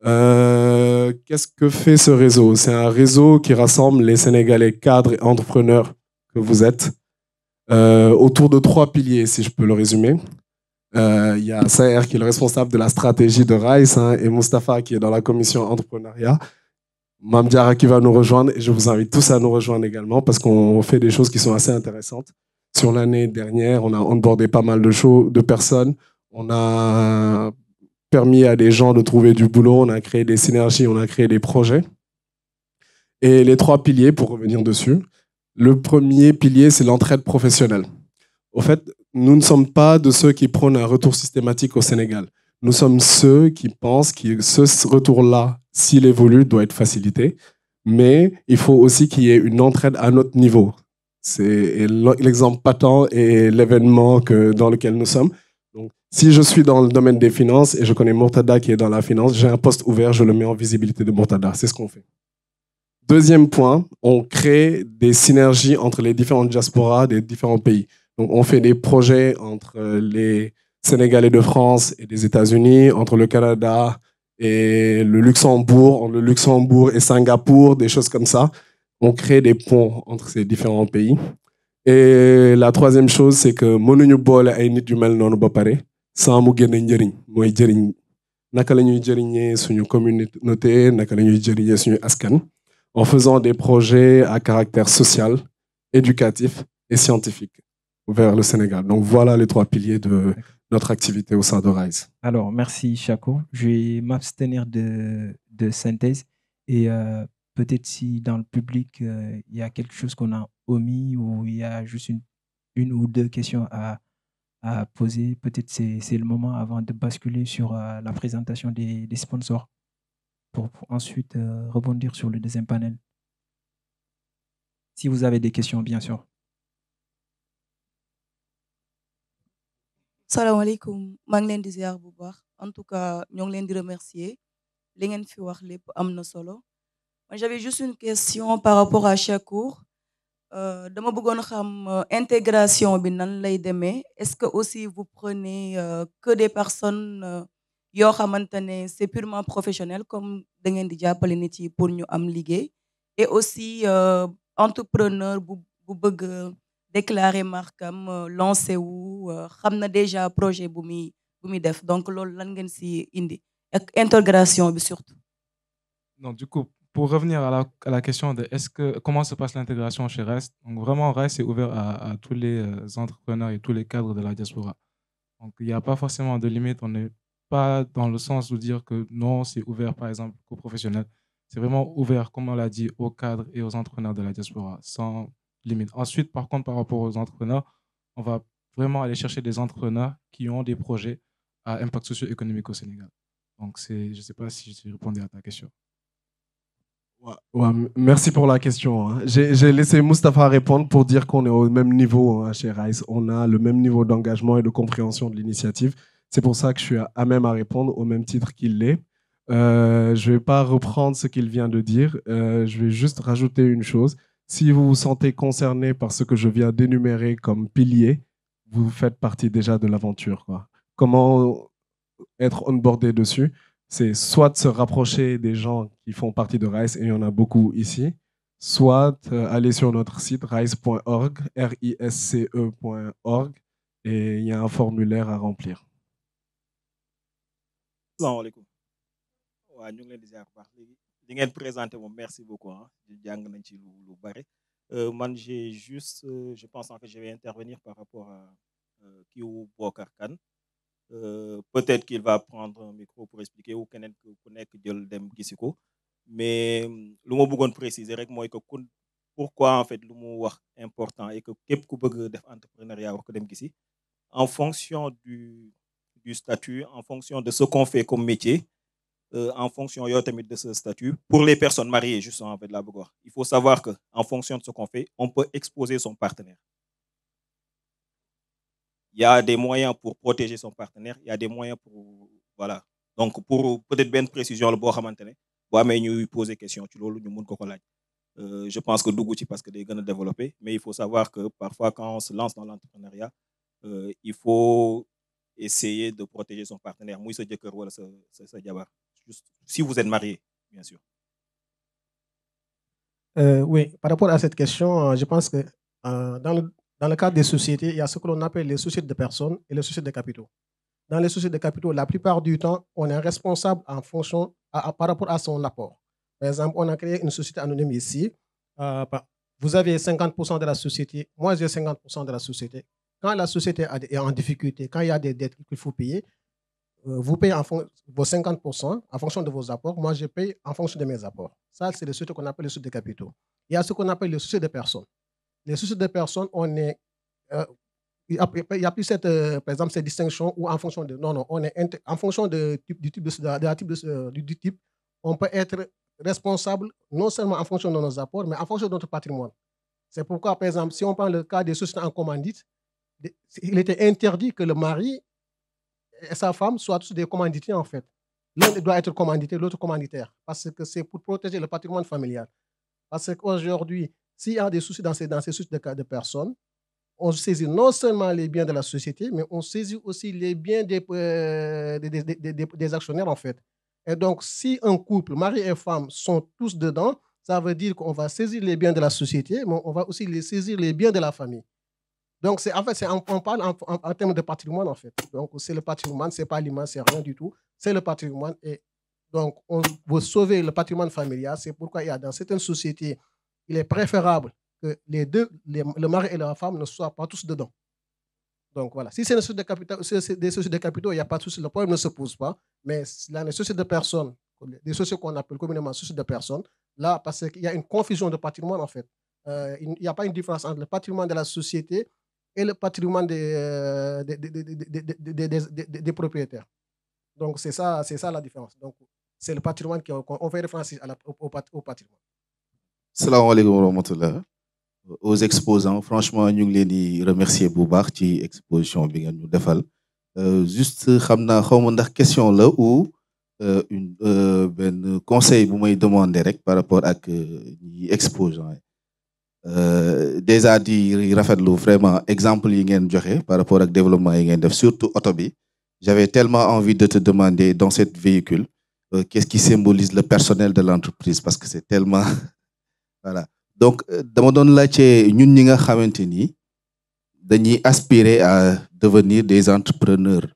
G: Qu'est-ce que fait ce réseau? C'est un réseau qui rassemble les Sénégalais cadres et entrepreneurs que vous êtes autour de 3 piliers, si je peux le résumer. Il y a Saher qui est le responsable de la stratégie de Rice et Mustapha qui est dans la commission entrepreneuriat. Mamdiara qui va nous rejoindre et je vous invite tous à nous rejoindre également parce qu'on fait des choses qui sont assez intéressantes. Sur l'année dernière, on a onboardé pas mal de personnes. On a permis à des gens de trouver du boulot, on a créé des synergies, on a créé des projets. Et les 3 piliers, pour revenir dessus, le premier pilier, c'est l'entraide professionnelle. Au fait, nous ne sommes pas de ceux qui prônent un retour systématique au Sénégal. Nous sommes ceux qui pensent que ce retour-là, s'il évolue, doit être facilité. Mais il faut aussi qu'il y ait une entraide à notre niveau. C'est l'exemple patent et l'événement dans lequel nous sommes. Donc, si je suis dans le domaine des finances et je connais Murtada qui est dans la finance, j'ai un poste ouvert, je le mets en visibilité de Murtada. C'est ce qu'on fait. Deuxième point, on crée des synergies entre les différentes diasporas des différents pays. Donc, on fait des projets entre les Sénégalais de France et des États-Unis, entre le Canada et le Luxembourg, entre le Luxembourg et Singapour, des choses comme ça. On crée des ponts entre ces différents pays. Et la troisième chose, c'est que mënuñu boole ay nit yu mel noonu ba pare sans mu génne njëriñ mooy jëriñ naka la ñuy jëriñee suñu communauté naka la ñuy jëriñee suñu askan en faisant des projets à caractère social, éducatif et scientifique vers le Sénégal. Donc voilà les trois piliers de notre activité au sein de RISE.
A: Alors, merci Chaco. Je vais m'abstenir de synthèse et peut-être si dans le public, il y a quelque chose qu'on a omis ou il y a juste une ou deux questions à poser, peut-être c'est le moment avant de basculer sur la présentation des sponsors pour ensuite rebondir sur le deuxième panel. Si vous avez des questions, bien sûr.
H: Salam alaikum, maa ngi leen di ziar bu baax. En tout cas, ñoo ngi leen di remercier. Li ngeen fi wax lépp am na solo. Moi, j'avais juste une question par rapport à Chakour. Dama bëggoon xam intégration bi nan lay demee. Est-ce que aussi vous prenez que des personnes yoo xamante ne c'est purement professionnel comme da ngeen di jàppale nit yi pour ñu am liggéey et aussi entrepreneur bu bëgg déclarer marque am lancé wu xam na déjà projet bu muy def donc loolu lan ngeen si indi ak intégration bi surtout.
F: Non, du coup, pour revenir à la question de comment se passe l'intégration chez RISE, donc vraiment RISE est ouvert à tous les entrepreneurs et tous les cadres de la diaspora. Donc il n'y a pas forcément de limite, on n'est pas dans le sens de dire que non, c'est ouvert par exemple aux professionnels. C'est vraiment ouvert, comme on l'a dit, aux cadres et aux entrepreneurs de la diaspora, sans limite. Ensuite, par contre, par rapport aux entrepreneurs, on va vraiment aller chercher des entrepreneurs qui ont des projets à impact socio-économique au Sénégal. Donc je ne sais pas si je répondais à ta question.
G: Ouais, merci pour la question. Hein. J'ai laissé Mustapha répondre pour dire qu'on est au même niveau hein, chez RISE. On a le même niveau d'engagement et de compréhension de l'initiative. C'est pour ça que je suis à même à répondre au même titre qu'il l'est. Je ne vais pas reprendre ce qu'il vient de dire. Je vais juste rajouter une chose. Si vous vous sentez concerné par ce que je viens d'énumérer comme pilier, vous faites partie déjà de l'aventure. Comment être onboardé dessus? C'est soit se rapprocher des gens qui font partie de RISE, et il y en a beaucoup ici, soit aller sur notre site rise.org, risce.org, et il y a un formulaire à remplir.
I: Assalamu alaikum. Wa ñu ngi leen di ziar bu baax léegi li ngeen présenté moom merci beaucoup hein jàng nañ ci lu bari man j'ai juste je pense en fait je vais intervenir par rapport à kiiwu Bokar Kane. Peut-être qu'il va prendre un micro pour expliquer ou keneen ku nekk jël dem gisi ko mais lu ma bëggoon préciser rek mooy que pourquoi en fait lu mu wax important et que képp ku bëgg def entrepreneuriat war ko dem gisi en fonction du statut, en fonction de ce qu'on fait comme métier, en fonction de ce statut. Pour les personnes mariées, justement, en fait, là, il faut savoir qu'en fonction de ce qu'on fait, on peut exposer son partenaire. Il y a des moyens pour protéger son partenaire, il y a des moyens pour... Voilà. Donc, pour peut-être bien une précision, le bon xamantene, bo mais ñu poser question ci lolu ñu mën ko laaj. Je pense que dugg ci parce que day gëna développer, mais il faut savoir que parfois quand on se lance dans l'entrepreneuriat, il faut essayer de protéger son partenaire, muy sa jëkkër wala sa jabar. Juste si vous êtes marié, bien sûr.
C: Oui, par rapport à cette question, je pense que dans le cadre des sociétés, il y a ce que l'on appelle les sociétés de personnes et les sociétés de capitaux. Dans les sociétés de capitaux, la plupart du temps, on est responsable en fonction par rapport à son apport. Par exemple, on a créé une société anonyme ici. Vous avez 50% de la société, moi j'ai 50% de la société. Quand la société est en difficulté, quand il y a des dettes qu'il faut payer, vous payez vos 50% en fonction de vos apports. Moi, je paye en fonction de mes apports. Ça, c'est les sociétés qu'on appelle les sociétés de capitaux. Il y a ce qu'on appelle les sociétés de personnes. Les sociétés de personnes, il n'y a plus par exemple, cette distinction où en fonction de... Non, on est en fonction du type, on peut être responsable non seulement en fonction de nos apports, mais en fonction de notre patrimoine. C'est pourquoi, par exemple, si on prend le cas des sociétés en commandite, il était interdit que le mari et sa femme soient tous des commanditaires, en fait. L'un doit être commanditaire, l'autre commanditaire, parce que c'est pour protéger le patrimoine familial. Parce qu'aujourd'hui, s'il y a des soucis dans ces soucis de personnes, on saisit non seulement les biens de la société, mais on saisit aussi les biens des actionnaires, en fait. Et donc, si un couple, mari et femme, sont tous dedans, ça veut dire qu'on va saisir les biens de la société, mais on va aussi saisir les biens de la famille. Donc, en fait, on parle en termes de patrimoine, en fait. Donc, c'est le patrimoine, ce n'est pas l'immense, c'est rien du tout. C'est le patrimoine. Et donc, on veut sauver le patrimoine familial. C'est pourquoi il y a dans certaines sociétés, il est préférable que les deux, le mari et la femme, ne soient pas tous dedans. Donc, voilà. Si c'est des sociétés de capitaux, il n'y a pas de souci. Le problème ne se pose pas. Mais dans les sociétés de personnes, des sociétés qu'on appelle communément sociétés de personnes, là, parce qu'il y a une confusion de patrimoine, en fait. Il n'y a pas une différence entre le patrimoine de la société et le patrimoine des propriétaires. Donc, c'est ça la différence. Donc, c'est le patrimoine qu'on fait référence au patrimoine.
J: Salam alaikum wa rahmatullah. Aux exposants, franchement, nous les remercier bu baax ci exposition bi ngeen ñu defal. Juste xamna xawma ndax question la ou ben conseil bu may demander rek par rapport ak ñi exposants. Déjà di rafetlu vraiment exemple yi ngeen joxe par rapport ak développement yi ngeen def surtout auto bi. J'avais tellement envie de te demander dans cette véhicule qu'est-ce qui symbolise le personnel de l'entreprise parce que c'est tellement voilà. Donc dama doon laajte ñun ñi nga xamante ni dañuy aspirer à devenir des entrepreneurs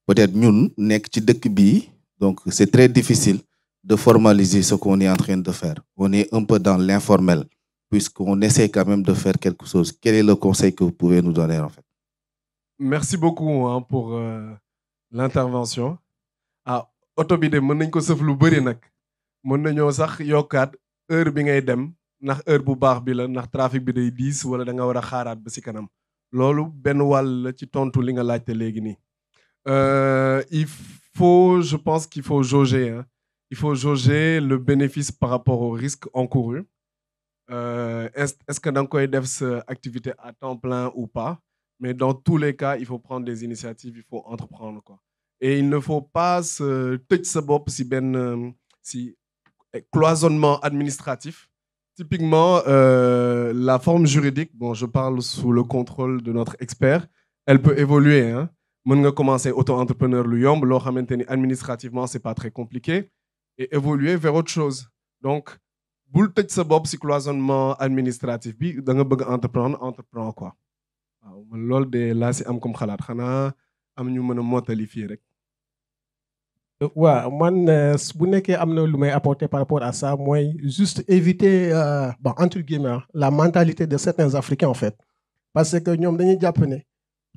J: peut-être ñun nekk ci dëkk bi donc c'est très difficile de formaliser ce qu'on est en train de faire. On est un peu dans l'informel puisqu'on essaie quand même de faire quelque chose. Quel est le conseil que vous pouvez nous donner en fait?
G: Merci beaucoup hein, pour l'intervention. Ah, auto bi de mën nañ ko sëf lu bëri nag mën nañoo sax yokkaat heure bi ngay dem ndax heure bu baax bi la ndax trafic bi day diis wala da nga war a xaaraat ba si kanam loolu benn wàll la ci tontu li nga laajte léegi nii. Je pense qu'il faut jauger. Hein. Il faut jauger le bénéfice par rapport au risque encouru. Est-ce que da nga koy def sa activité à temps plein ou pas? Mais dans tous les cas, il faut prendre des initiatives, il faut entreprendre quoi. Et il ne faut pas se tëj sa bopp si cloisonnement administratif. Typiquement, la forme juridique, bon, je parle sous le contrôle de notre expert, elle peut évoluer. Hein. Mën nga commencer auto-entrepreneur lu yomb, loo xamante ni administrativement c'est pas très compliqué, et évoluer vers autre chose. Donc, bul tëj sa bopp si cloisonnement administratif bi da nga bëgg entreprendre quoi. waaw man loolu de laa si am comme xalaat xanaa am ñu mën a mottali fii rek.
C: waaw man bu nekkee am na lu may apporter par rapport à ça mooy juste éviter bon entre guillemets la mentalité de certains Africains en fait parce que ñoom dañuy jàpp ne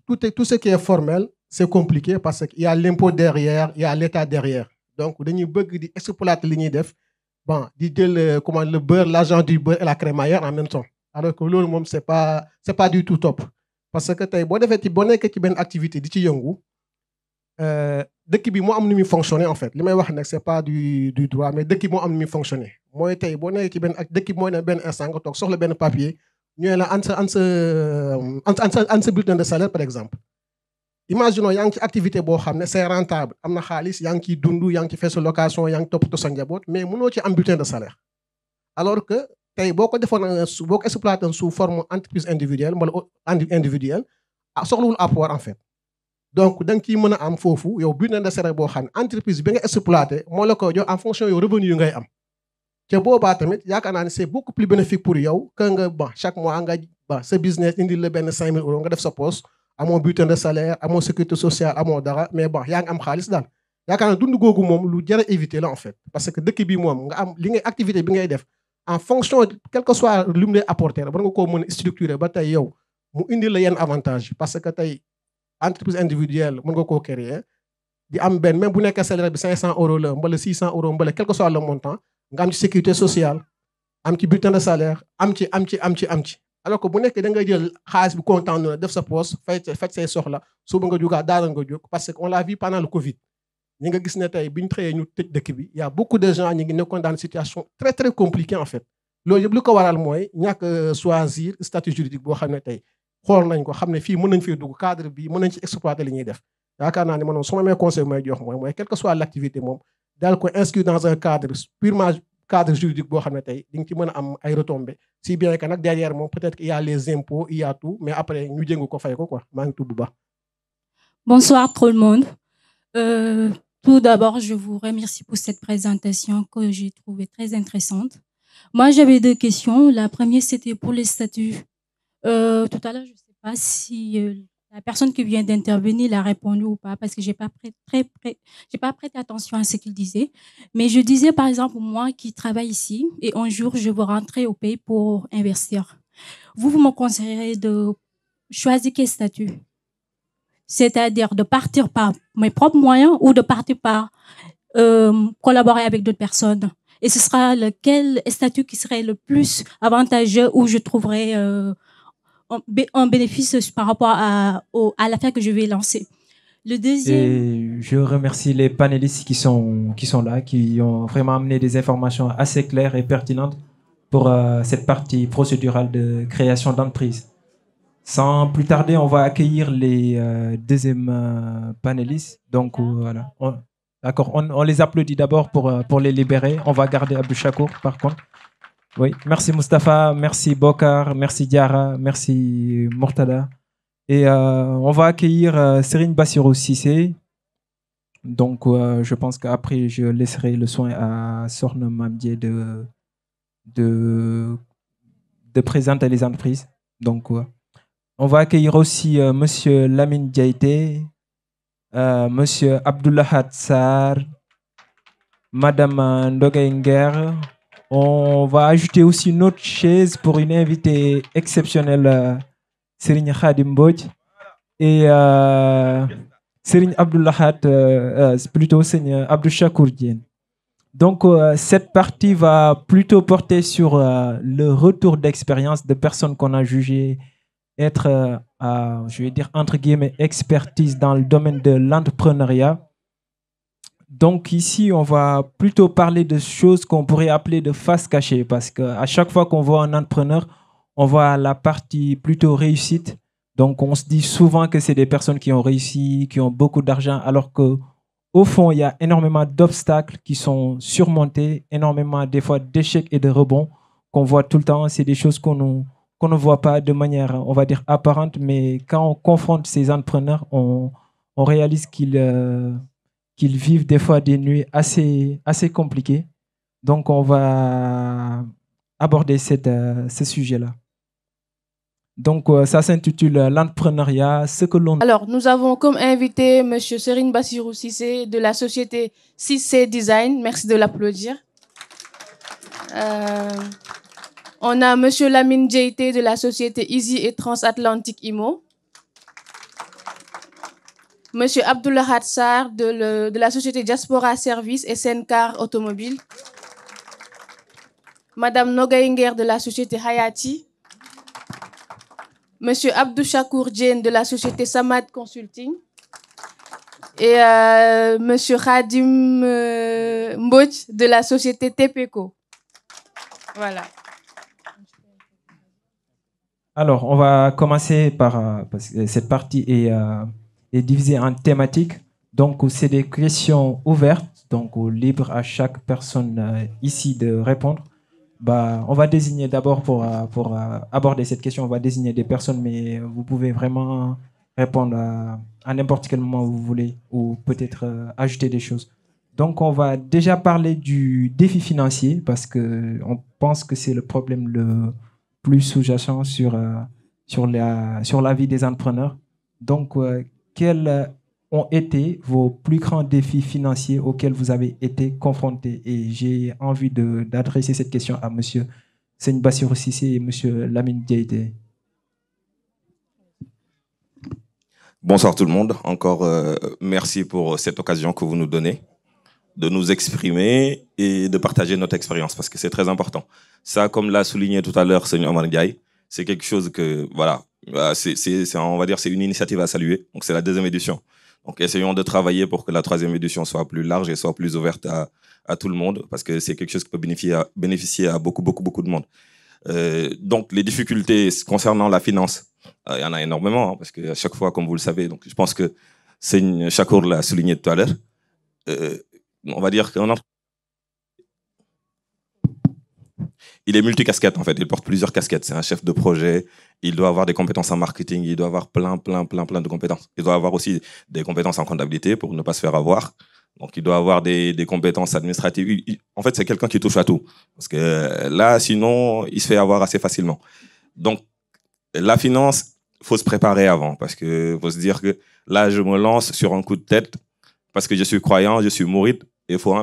C: tout ce qui est formel c'est compliqué parce qu'il y a l'impôt derrière il y a l'État derrière donc dañuy bëgg di exploiter li ñuy def bon di jël comment le beurre l'argent du beurre et la crémaillère en même temps alors que loolu moom c'est pas du tout top parce que tey boo nekkee ci benn activité di ci yëngu dëkk bi moo am nu muy fonctionner en fait li may wax nag c'est pas du droit mais dëkk bi moo am nu muy fonctionner mooy tey boo nekkee ci benn dëkk bi mooy ne benn instant nga toog soxla benn papier ñu ne la an sa bulletin de salaire par exemple imaginons yaa ngi ci activité boo xam ne c'est rentable am na xaalis yaa ngi ciy dund yaa ngi ci fay sa location yaa ngi toppatoo sa njaboot mais mënoo ci am bulletin de salaire alors que tey boo ko defoon boo ko exploité sous forme entreprise individuelle wala individuelle soxlawul apport en fait donc da nga ciy mën a am foofu yow bulletin de salaire boo xam ne entreprise bi nga exploité moo la ko jox en fonction yow revenu yu ngay am te boobaa tamit yaakaar naa ne c'est beaucoup plus bénéfique pour yow que nga chaque mois nga sa business indi la benn 5 000 € nga def sa poste amoo bulletin de salaire amoo sécurité sociale amoo dara mais yaa ngi am xaalis daal yaakaar naa dund googu moom lu jar a éviter la en fait parce que dëkk bi moom nga am li ngay activité bi ngay def en fonction quel que soit lu mu lay apporter war nga koo mën a structurer ba tey yow mu indi la yenn avantage parce que tey entreprise individuelle mën nga koo créer di am benn même bu nekkee salaire bi 500 € la mbala 600 € mbala quel que soit le montant nga am ci sécurité sociale am ci bulletin de salaire am ci alors que bu nekkee da nga jël xaalis bi comptant na def sa poste faj say soxla suba nga jógaa daara nga jóg parce que on l'a vu pendant le Covid ñi nga gis ne tey bi ñu xëyee ñu tëj dëkk bi y a beaucoup de gens ñi ngi nekkoon dans une situation très très compliquée en fait loolu yëpp lu ko waral mooy ñàkk choisir statut juridique boo xam ne tey xool nañ ko xam ne fii mën nañ fee dugg cadre bi mën nañ ci exploiter li ñuy def yaakaar naa ne man su ma mee conseil may jox mooy quelle que soit l'activité moom daal ko inscrire dans un cadre purement cadre juridique boo xam ne tey di nga ci mën a am ay retombées si bien que nag derrière moom peut-être qu'il y a les impôts il y a tout mais après ñu jëngu ko fay ko quoi maa ngi tudd bu baax.
K: Bonsoir tout le monde. Tout d'abord, je vous remercie pour cette présentation que j'ai trouvée très intéressante. Moi, j'avais deux questions. La première, c'était pour les statuts. Tout à l'heure, je ne sais pas si la personne qui vient d'intervenir l'a répondu ou pas, parce que j'ai pas prêté attention à ce qu'il disait. Mais je disais, par exemple, moi qui travaille ici, et un jour, je veux rentrer au pays pour investir. Vous me conseillerez de choisir quel statut? C'est-à-dire de partir par mes propres moyens ou de partir par collaborer avec d'autres personnes. Et ce sera lequel statut qui serait le plus avantageux où je trouverai un bénéfice par rapport à l'affaire que je vais lancer. Le deuxième...
A: Et je remercie les panélistes qui sont là, qui ont vraiment amené des informations assez claires et pertinentes pour cette partie procédurale de création d'entreprise. Sans plus tarder, on va accueillir les deuxièmes panélistes. Donc voilà. D'accord, on les applaudit d'abord pour les libérer. On va garder Abdou Chakour par contre. Oui, merci Mustapha, merci Bokar, merci Diara, merci Mortada. Et on va accueillir Serigne Bassirou Cissé. Donc je pense qu'après je laisserai le soin à Sorna Mamdié de présenter les entreprises. Donc on va accueillir aussi Monsieur Lamine Diaité, Monsieur Abdullah Sar, Madame Ndogaïnger. On va ajouter aussi une autre chaise pour une invitée exceptionnelle, Serigne Khadim Mbodj. Et Serigne Abdullah plutôt Serigne Abdou Chakour Diène. Donc cette partie va plutôt porter sur le retour d'expérience de personnes qu'on a jugées être, je vais dire, entre guillemets, expertise dans le domaine de l'entrepreneuriat. Donc ici, on va plutôt parler de choses qu'on pourrait appeler de face cachée, parce qu'à chaque fois qu'on voit un entrepreneur, on voit la partie plutôt réussite. Donc on se dit souvent que c'est des personnes qui ont réussi, qui ont beaucoup d'argent, alors qu'au fond, il y a énormément d'obstacles qui sont surmontés, énormément des fois d'échecs et de rebonds qu'on voit tout le temps. C'est des choses qu'on ne voit pas de manière, on va dire, apparente, mais quand on confronte ces entrepreneurs, on réalise qu'ils vivent des fois des nuits assez compliquées. Donc, on va aborder ce sujet-là. Donc, ça s'intitule l'entrepreneuriat, ce que l'on...
B: Alors, nous avons comme invité M. Serigne Bassirou Cissé de la société Cissé Design. Merci de l'applaudir. On a M. Lamine Diaité de la société Easy et Transatlantique IMO. M. Abdullah Hatsar de la société Diaspora Service et Sencar Automobile. Madame Nogaïnger de la société Hayati. M. Abdou Chakour Diène de la société Samad Consulting. Et M. Khadim Mbodj de la société TPCO. Voilà.
A: Alors, on va commencer parce que cette partie est divisée en thématiques. Donc, c'est des questions ouvertes, donc libre à chaque personne ici de répondre. On va désigner d'abord pour aborder cette question, on va désigner des personnes, mais vous pouvez vraiment répondre à n'importe quel moment vous voulez ou peut-être ajouter des choses. Donc, on va déjà parler du défi financier parce qu'on pense que c'est le problème le plus sous-jacent sur la vie des entrepreneurs. Donc, quels ont été vos plus grands défis financiers auxquels vous avez été confrontés? Et j'ai envie d'adresser cette question à M. Serigne Bassirou Cissé et M. Lamine Diaité.
L: Bonsoir tout le monde. Encore merci pour cette occasion que vous nous donnez de nous exprimer et de partager notre expérience parce que c'est très important. Ça, comme l'a souligné tout à l'heure Serigne Omar Ndiaye, c'est quelque chose que, voilà, on va dire c'est une initiative à saluer. Donc c'est la 2e édition. Donc, essayons de travailler pour que la 3e édition soit plus large et soit plus ouverte à tout le monde, parce que c'est quelque chose qui peut bénéficier à beaucoup de monde. Donc, les difficultés concernant la finance, il y en a énormément, hein, parce qu'à chaque fois, comme vous le savez, donc je pense que Seigne Chakour l'a souligné tout à l'heure, on va dire qu'on il est multicasquette en fait, il porte plusieurs casquettes. C'est un chef de projet, il doit avoir des compétences en marketing, il doit avoir plein de compétences. Il doit avoir aussi des compétences en comptabilité pour ne pas se faire avoir. Donc il doit avoir des compétences administratives. En fait, c'est quelqu'un qui touche à tout. Parce que là, sinon, il se fait avoir assez facilement. Donc la finance, faut se préparer avant. Parce que faut se dire que là, je me lance sur un coup de tête parce que je suis croyant, je suis mouride.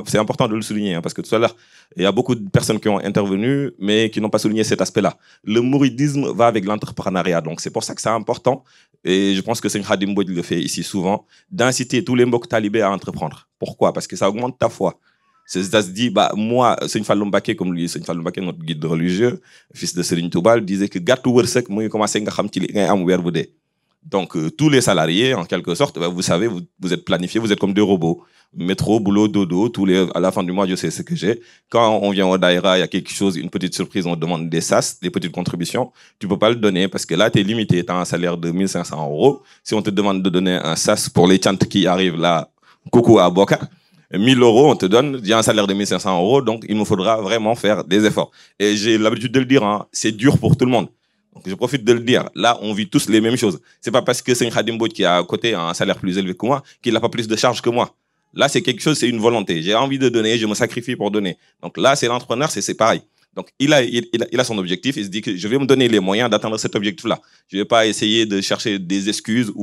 L: C'est important de le souligner, hein, parce que tout à l'heure, il y a beaucoup de personnes qui ont intervenu, mais qui n'ont pas souligné cet aspect-là. Le mouridisme va avec l'entrepreneuriat, donc c'est pour ça que c'est important, et je pense que Seigne Khadim Mbodj le fait ici souvent, d'inciter tous les mbok talibés à entreprendre. Pourquoi? Parce que ça augmente ta foi. Ça se dit, bah, moi, Seigne Fallou Mbacké, comme lui, Seigne Fallou Mbacké, notre guide religieux, fils de Serigne Touba, disait que gâtou wërsëg mu ngi commencé nga xam ci li ngay am weer bu dee. Donc, tous les salariés, en quelque sorte, vous savez, vous êtes planifiés, vous êtes comme des robots. Métro, boulot, dodo, à la fin du mois, je sais ce que j'ai. Quand on vient au Daïra, il y a quelque chose, une petite surprise, on demande des SAS, des petites contributions. Tu peux pas le donner parce que là, tu es limité. Tu as un salaire de 1 500 €. Si on te demande de donner un SAS pour les chantes qui arrivent là, coucou à Boka, 1 000 €, on te donne, il y a un salaire de 1 500 €, donc il nous faudra vraiment faire des efforts. Et j'ai l'habitude de le dire, hein, c'est dur pour tout le monde. Donc, je profite de le dire. Là, on vit tous les mêmes choses. C'est pas parce que Seigne Khadim Mbodj qui a à côté un salaire plus élevé que moi qu'il n'a pas plus de charges que moi. Là, c'est quelque chose, c'est une volonté. J'ai envie de donner, je me sacrifie pour donner. Donc là, c'est l'entrepreneur, c'est pareil. Donc il a son objectif, il se dit que je vais me donner les moyens d'atteindre cet objectif-là. Je vais pas essayer de chercher des excuses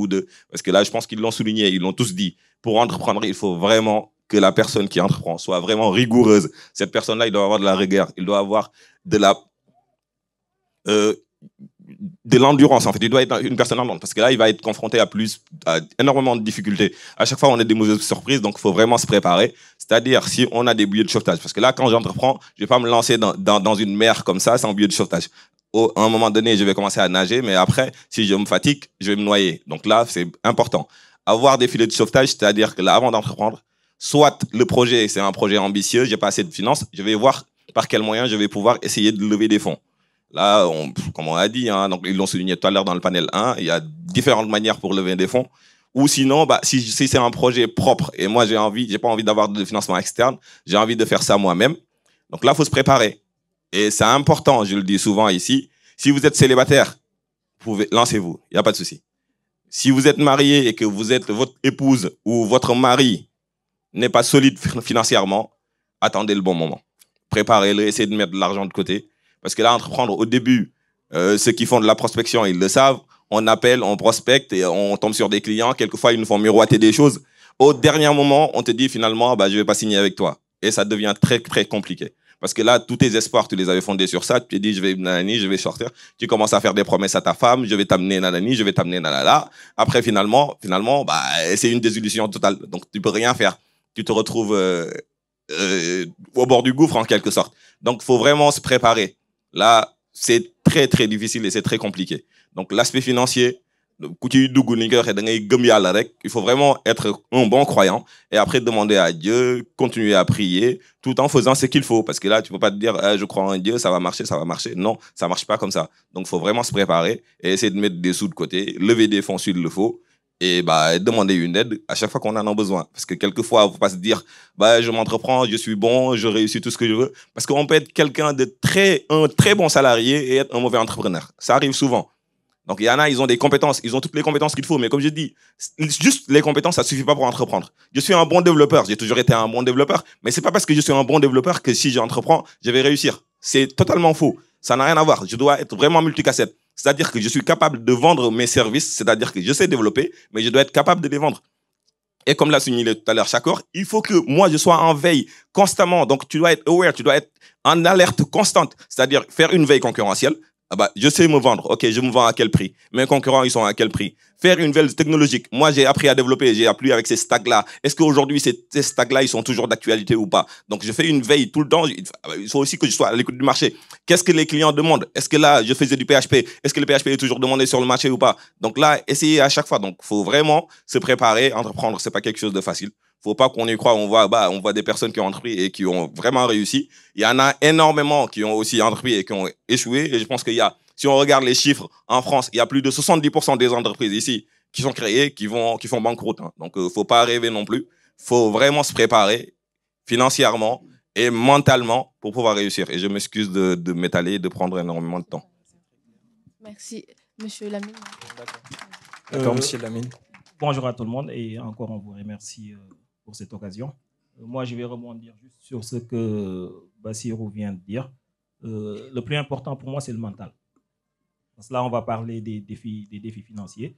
L: parce que là, je pense qu'ils l'ont souligné, ils l'ont tous dit. Pour entreprendre, il faut vraiment que la personne qui entreprend soit vraiment rigoureuse. Cette personne-là, il doit avoir de la rigueur, il doit avoir de l'endurance en fait, il doit être une personne endurante parce que là il va être confronté à énormément de difficultés. À chaque fois on a des mauvaises surprises, donc il faut vraiment se préparer. C'est-à-dire si on a des bouées de sauvetage, parce que là quand j'entreprends, je vais pas me lancer dans une mer comme ça sans bouée de sauvetage. À un moment donné je vais commencer à nager, mais après si je me fatigue, je vais me noyer. Donc là c'est important. Avoir des filets de sauvetage, c'est-à-dire que là avant d'entreprendre, soit le projet c'est un projet ambitieux, j'ai pas assez de finances, je vais voir par quels moyens je vais pouvoir essayer de lever des fonds. Là, comme on a dit, hein, donc ils l'ont souligné tout à l'heure dans le panel 1, il y a différentes manières pour lever des fonds. Ou sinon, bah, si c'est un projet propre et moi j'ai pas envie d'avoir de financement externe, j'ai envie de faire ça moi-même. Donc là, il faut se préparer. Et c'est important, je le dis souvent ici, si vous êtes célibataire, lancez-vous, il n'y a pas de souci. Si vous êtes marié et que votre épouse ou votre mari n'est pas solide financièrement, attendez le bon moment. Préparez-le, essayez de mettre de l'argent de côté. Parce que là, entreprendre au début, ceux qui font de la prospection, ils le savent. On appelle, on prospecte et on tombe sur des clients. Quelquefois, ils nous font miroiter des choses. Au dernier moment, on te dit finalement, bah, je ne vais pas signer avec toi. Et ça devient très, très compliqué. Parce que là, tous tes espoirs, tu les avais fondés sur ça. Tu te dis, je vais sortir. Tu commences à faire des promesses à ta femme. Je vais t'amener nanani, je vais t'amener nanana. Après, finalement, bah, c'est une désillusion totale. Donc, tu peux rien faire. Tu te retrouves au bord du gouffre, en quelque sorte. Donc, il faut vraiment se préparer. Là, c'est très, très difficile et c'est très compliqué. Donc, l'aspect financier, il faut vraiment être un bon croyant et après demander à Dieu, continuer à prier tout en faisant ce qu'il faut. Parce que là, tu ne peux pas te dire, je crois en Dieu, ça va marcher, ça va marcher. Non, ça ne marche pas comme ça. Donc, il faut vraiment se préparer et essayer de mettre des sous de côté, lever des fonds s'il le faut. Et bah, demander une aide à chaque fois qu'on en a besoin. Parce que quelquefois, il ne faut pas se dire, bah, je m'entreprends, je suis bon, je réussis tout ce que je veux. Parce qu'on peut être quelqu'un un très bon salarié et être un mauvais entrepreneur. Ça arrive souvent. Donc, il y en a, ils ont des compétences, ils ont toutes les compétences qu'il faut. Mais comme je dis, juste les compétences, ça ne suffit pas pour entreprendre. Je suis un bon développeur, j'ai toujours été un bon développeur. Mais ce n'est pas parce que je suis un bon développeur que si j'entreprends, je vais réussir. C'est totalement faux. Ça n'a rien à voir. Je dois être vraiment multicasquette. C'est-à-dire que je suis capable de vendre mes services, c'est-à-dire que je sais développer, mais je dois être capable de les vendre. Et comme l'a souligné tout à l'heure Chakour, il faut que moi je sois en veille constamment. Donc tu dois être aware, tu dois être en alerte constante. C'est-à-dire faire une veille concurrentielle. Ah bah, je sais me vendre. Ok, je me vends à quel prix? Mes concurrents, ils sont à quel prix? Faire une veille technologique. Moi, j'ai appris à développer, j'ai appris avec ces stacks-là. Est-ce qu'aujourd'hui, ces stacks-là, ils sont toujours d'actualité ou pas? Donc, je fais une veille tout le temps. Il faut aussi que je sois à l'écoute du marché. Qu'est-ce que les clients demandent? Est-ce que là, je faisais du PHP? Est-ce que le PHP est toujours demandé sur le marché ou pas? Donc là, essayez à chaque fois. Donc, il faut vraiment se préparer. Entreprendre, c'est pas quelque chose de facile. Faut pas qu'on y croie. On voit des personnes qui ont entrepris et qui ont vraiment réussi. Il y en a énormément qui ont aussi entrepris et qui ont échoué. Et je pense qu'il y a, si on regarde les chiffres en France, il y a plus de 70% des entreprises ici qui sont créées, qui font banqueroute. Hein. Donc, faut pas rêver non plus. Faut vraiment se préparer financièrement et mentalement pour pouvoir réussir. Et je m'excuse de m'étaler et de prendre énormément de temps.
B: Merci, Monsieur Lamine.
A: D'accord, Monsieur Lamine.
I: Bonjour à tout le monde et encore on vous remercie pour cette occasion. Moi, je vais rebondir juste sur ce que Bassirou vient de dire. Le plus important pour moi, c'est le mental. Parce que là, on va parler des défis financiers.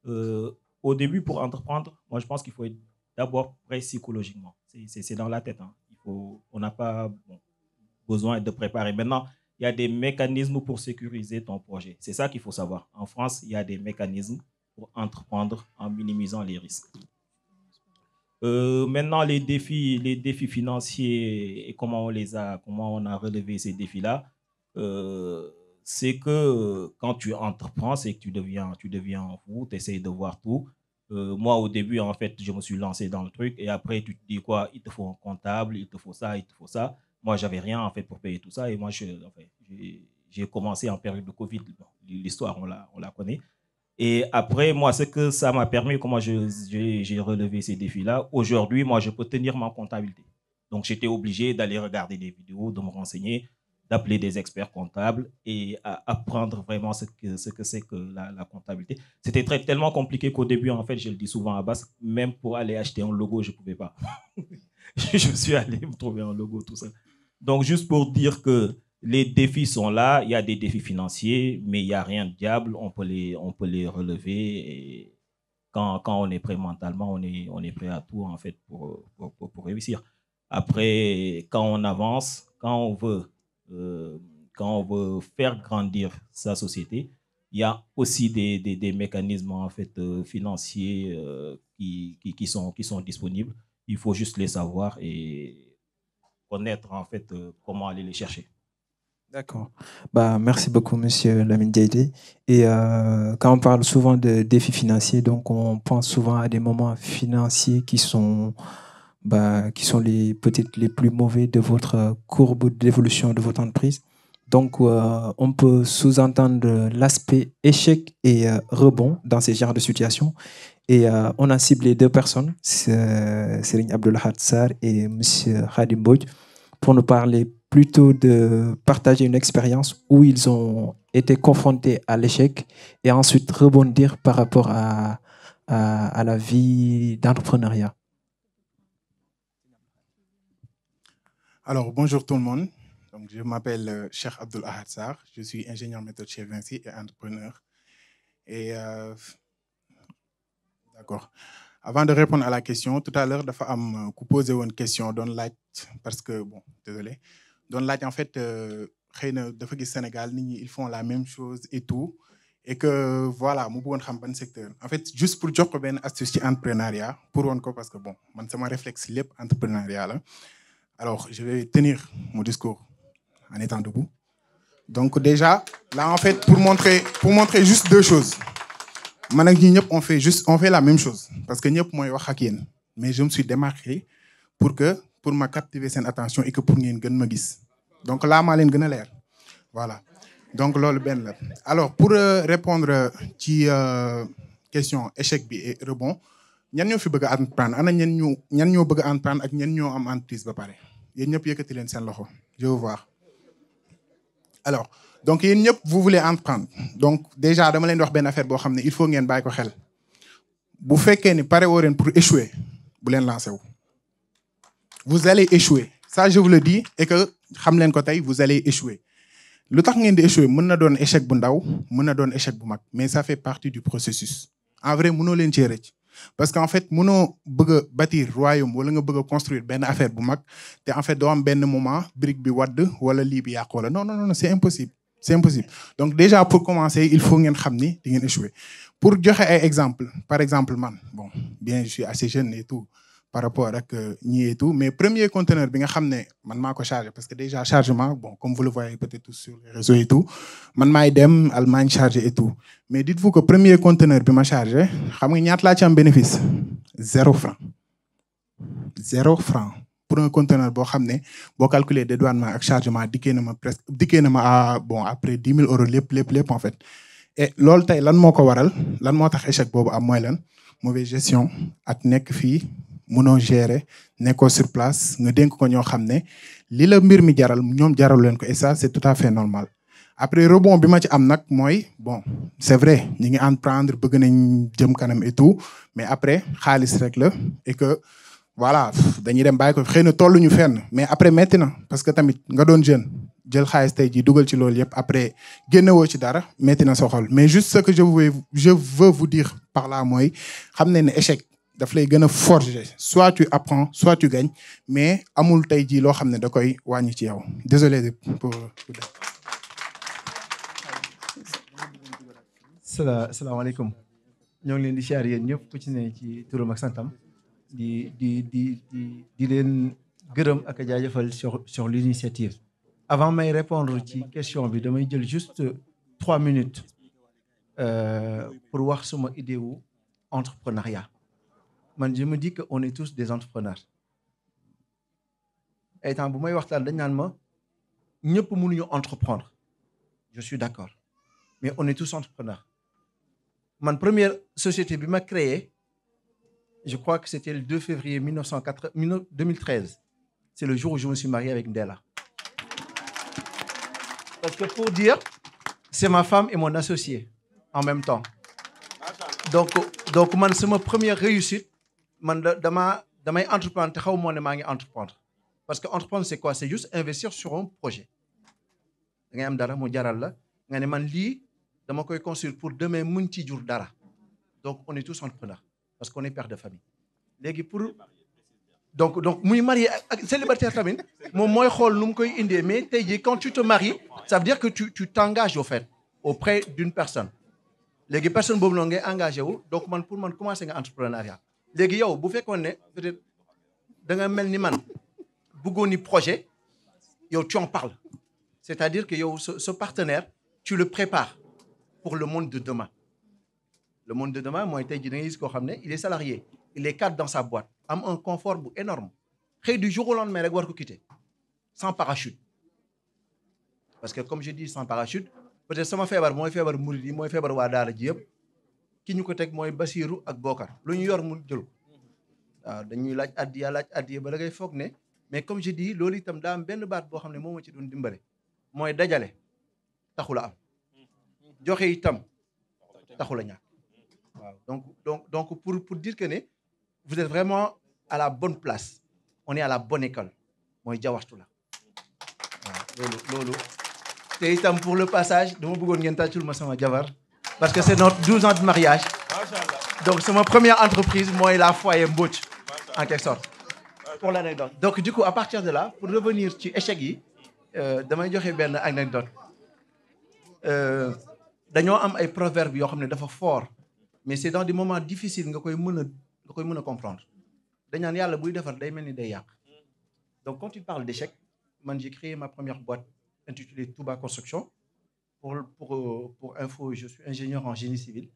I: Au début, pour entreprendre, moi, je pense qu'il faut être d'abord prêt psychologiquement. C'est dans la tête. Hein. On n'a pas besoin de préparer. Maintenant, il y a des mécanismes pour sécuriser ton projet. C'est ça qu'il faut savoir. En France, il y a des mécanismes pour entreprendre en minimisant les risques. Maintenant, les défis financiers et comment on a relevé ces défis-là, c'est que quand tu entreprends, c'est que tu deviens fou, tu essaies de voir tout. Moi, au début, en fait, je me suis lancé dans le truc et après, tu te dis quoi? Il te faut un comptable, il te faut ça, il te faut ça. Moi, j'avais rien, en fait, pour payer tout ça et moi, j'ai commencé en période de Covid. L'histoire, on la connaît. Et après, moi, ce que ça m'a permis, comment j'ai relevé ces défis-là, aujourd'hui, moi, je peux tenir ma comptabilité. Donc, j'étais obligé d'aller regarder des vidéos, de me renseigner, d'appeler des experts comptables et à apprendre vraiment ce que c'est que la comptabilité. C'était tellement compliqué qu'au début, en fait, je le dis souvent à Bass, même pour aller acheter un logo, je ne pouvais pas. Je suis allé me trouver un logo, tout ça. Donc, juste pour dire que les défis sont là, il y a des défis financiers, mais il n'y a rien de diable, on peut les relever. Et quand on est prêt mentalement, on est prêt à tout, en fait, pour réussir. Après, quand on avance, quand on veut faire grandir sa société, il y a aussi des mécanismes, en fait, financiers qui sont disponibles. Il faut juste les savoir et connaître, en fait, comment aller les chercher.
A: D'accord. Bah, merci beaucoup, Monsieur Lamine Diaité. Et quand on parle souvent de défis financiers, donc on pense souvent à des moments financiers qui sont peut-être les plus mauvais de votre courbe d'évolution de votre entreprise. Donc, on peut sous-entendre l'aspect échec et rebond dans ces genres de situations. Et on a ciblé deux personnes, Serigne Abdoulahad Sarr et M. Khadim Mbodj, pour nous parler plutôt de partager une expérience où ils ont été confrontés à l'échec et ensuite rebondir par rapport à la vie d'entrepreneuriat.
M: Alors, bonjour tout le monde. Donc, je m'appelle Cheikh Abdoulahad Sarr. Je suis ingénieur méthode chez Vinci et entrepreneur. Et d'accord. Avant de répondre à la question, tout à l'heure, dafa am ku posé une question dans light parce que bon, désolé. Dans light en fait, xeyna dafa gis Sénégal nit ñi ils font la même chose et tout et que voilà, mu bëggoon xam ban secteur. En fait, juste pour jox ko ben astuce ci entrepreneuriat pour won ko parce que bon, man sama réflexe lépp entrepreneuriat la. Alors, je vais tenir mon discours en étant debout. Donc déjà, là en fait pour montrer juste deux choses. Man ak ñi ñëpp on fait la même chose parce que ñëpp mooy wax ak yéen mais je me suis démarqué pour ma captiver seen attention et que pour ngeen gën ma gis donc là maa leen gën a leer voilà donc loolu benn la. Alors pour répondre ci question échec bi et rebond ñan ñoo fi bëgg a entreprendre ana ñan ñoo bëgg a entreprendre ak ñan ñoo am entreprise ba pare yéen ñëpp yëkkati leen seen loxo je veux voir. Alors donc yéen ñëpp vous voulez entreprendre donc déjà dama leen di wax benn affaire boo xam ne il faut ngeen bàyyi ko xel bu fekkee ni pare woo leen pour échouer bu leen lancé wu. Vous allez échouer ça je vous le dis et que xam leen ko tey vous allez échouer lu tax ngeen di échouer mën na doon échec bu ndaw mën na doon échec bu mag mais ça fait partie du processus en vrai mënoo leen cee rëcc parce que en fait mënoo bëgg a bâtir royaume wala nga bëgg a construire benn affaire bu mag te en fait doo am benn moment brique bi wadd wala lii bi yàqu wala non c'est impossible c'est impossible. Donc déjà pour commencer il faut ngeen xam ni di ngeen échouer. Pour joxe ay exemple par exemple man bon bien je suis assez jeune et tout par rapport ak ñi et tout mais premier conteneur bi nga xam ne man maa ko chargé parce que déjà chargement bon comme vous le voyez peut-être tous sur les réseaux et tout man maay dem Allemagne chargé et tout mais dites-vous que premier conteneur bi ma chargé xam nga ñaata laa ci am bénéfice 0 franc 0 franc pour un conteneur boo xam ne boo calculer dédouanement ak chargement dikkee na ma à bon après 10 000 euros lépp en fait. Et loolu tey lan moo ko waral lan moo tax échec boobu am mooy lan mauvaise gestion ak nekk fii mënoo gérer nekkoo sur place nga dénk ko ñoo xam ne li la mbir mi jaral ñoom jaral leen ko et ça c'est tout à fait normal. Après rebond bi ma ci am nag mooy bon c'est vrai ñi ngi entreprendre bëgg nañ jëm kanam et tout mais après xaalis rek la et que voilà dañuy dem bàyyi ko xëy na tolluñu fenn mais après metti na parce que tamit nga doon jeune jël xaalis tey jii dugal ci loolu yëpp après génnewoo ci dara metti na sa xol mais juste ce que je veux vous dire par là mooy xam ne échec daf lay gën a forger soit tu apprends soit tu gagnes mais amul tey jii loo xam ne da koy wàññi ci yow désolé pour
N: salaamaaleykum ñoo ngi leen di siyaar yéen ñëpp ku ci ne ci turam ak santam di leen gërëm ak a jaajëfal sur l'initiative. Avant may répondre ci question bi damay jël juste 3 minutes pour wax suma idée wu entrepreneuriat man je me dis que on est tous des entrepreneurs et tant bu may waxtaan dañ naan ma ñëpp mënuñu entreprendre je suis d'accord mais on est tous entrepreneurs man première société bi ma créée je crois que c'était le 2 février 2013 c'est le jour où je me suis marié avec Ndella. Parce que pour dire, c'est ma femme et mon associé en même temps. Donc man, c'est ma première réussite. Man, damay entreprendre, te xaw moo ne maa ngi entreprendre. Parce que entreprendre, c'est quoi? C'est juste investir sur un projet. Da ngay am dara mu jaral la nga ne man lii dama koy construire pour demain mën ci jur dara. Donc on est tous entrepreneurs parce qu'on est père de famille. Léegi pour donc muy marié ak célibataire tamit moom mooy xool nu mu koy indee mais tey jii quand tu te maries ça veut dire que tu t'engages au fait auprès d'une personne léegi personne boobu noonu ngay engagé wu donc man pour man commencer nga entrepreneuriat léegi yow bu fekkoon ne peut-être da nga mel ni man bëggoon ni projet yow tu en parles c'est-à-dire que yow ce partenaire tu le prépares pour le monde de demain le monde de demain mooy tey jii da ngay gis koo xam ne il est salarié il est cadre dans sa boîte am un confort bu énorme xëy du jour au lendemain rek war ko quitter sans parachute parce que comme je dis sans parachute peut-être sama feebar mooy feebar murid yi mooy feebar waa daara ji yëpp ki ñu ko teg mooy Basiru ak Bokar lu ñu yor mu jël waaw dañuy laaj addiya ba da ngay foog ne mais comme je dis loolu itam daa am benn baat boo xam ne moom ma ci doon dimbale mooy dajale taxula am joxe itam taxula ñàkk waaw donc pour dire que ne vous êtes vraiment à la bonne place on est à la bonne école mooy jawaxtu la waaw loolu te itam pour le passage dama bëggoon ngeen tàccul ma sama jabar parce que c'est notre 12 ans de mariage donc c'est ma première entreprise mooy la foyer Mbodj en quelque sorte pour l'anecdote donc du coup à partir de là pour revenir ci échec yi damay joxe benn anecdote dañoo am ay proverbes yoo xam ne dafa fort mais c'est dans des moments difficiles nga koy mën a comprendre dañ naan yàlla buy defar day mel ni day yàq donc quand tu parles d'échec man j'ai créé ma première boîte intitulée Touba Construction pour info je suis ingénieur en génie civil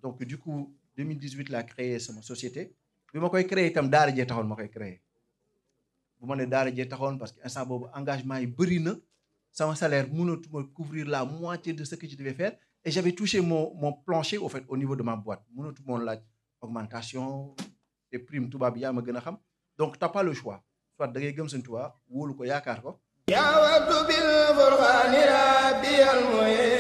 N: donc du coup 2018 laa créé sama société bi ma koy créé itam daara jee taxoon ma koy créé bu ma ne daara jee taxoon parce que instant boobu engagement yi bëri na sama salaire mënatuma couvrir la moitié de ce que je devais faire et j'avais touché mon plancher au fait au niveau de ma boîte mënatu moon laaj augmentation des primes tubaab yaa ma gën a xam donc t'as pas le choix soit da ngay gëm seen tubaab wóolu ko yaakaar ko yaawabtu bil furqani rabbi al mu'in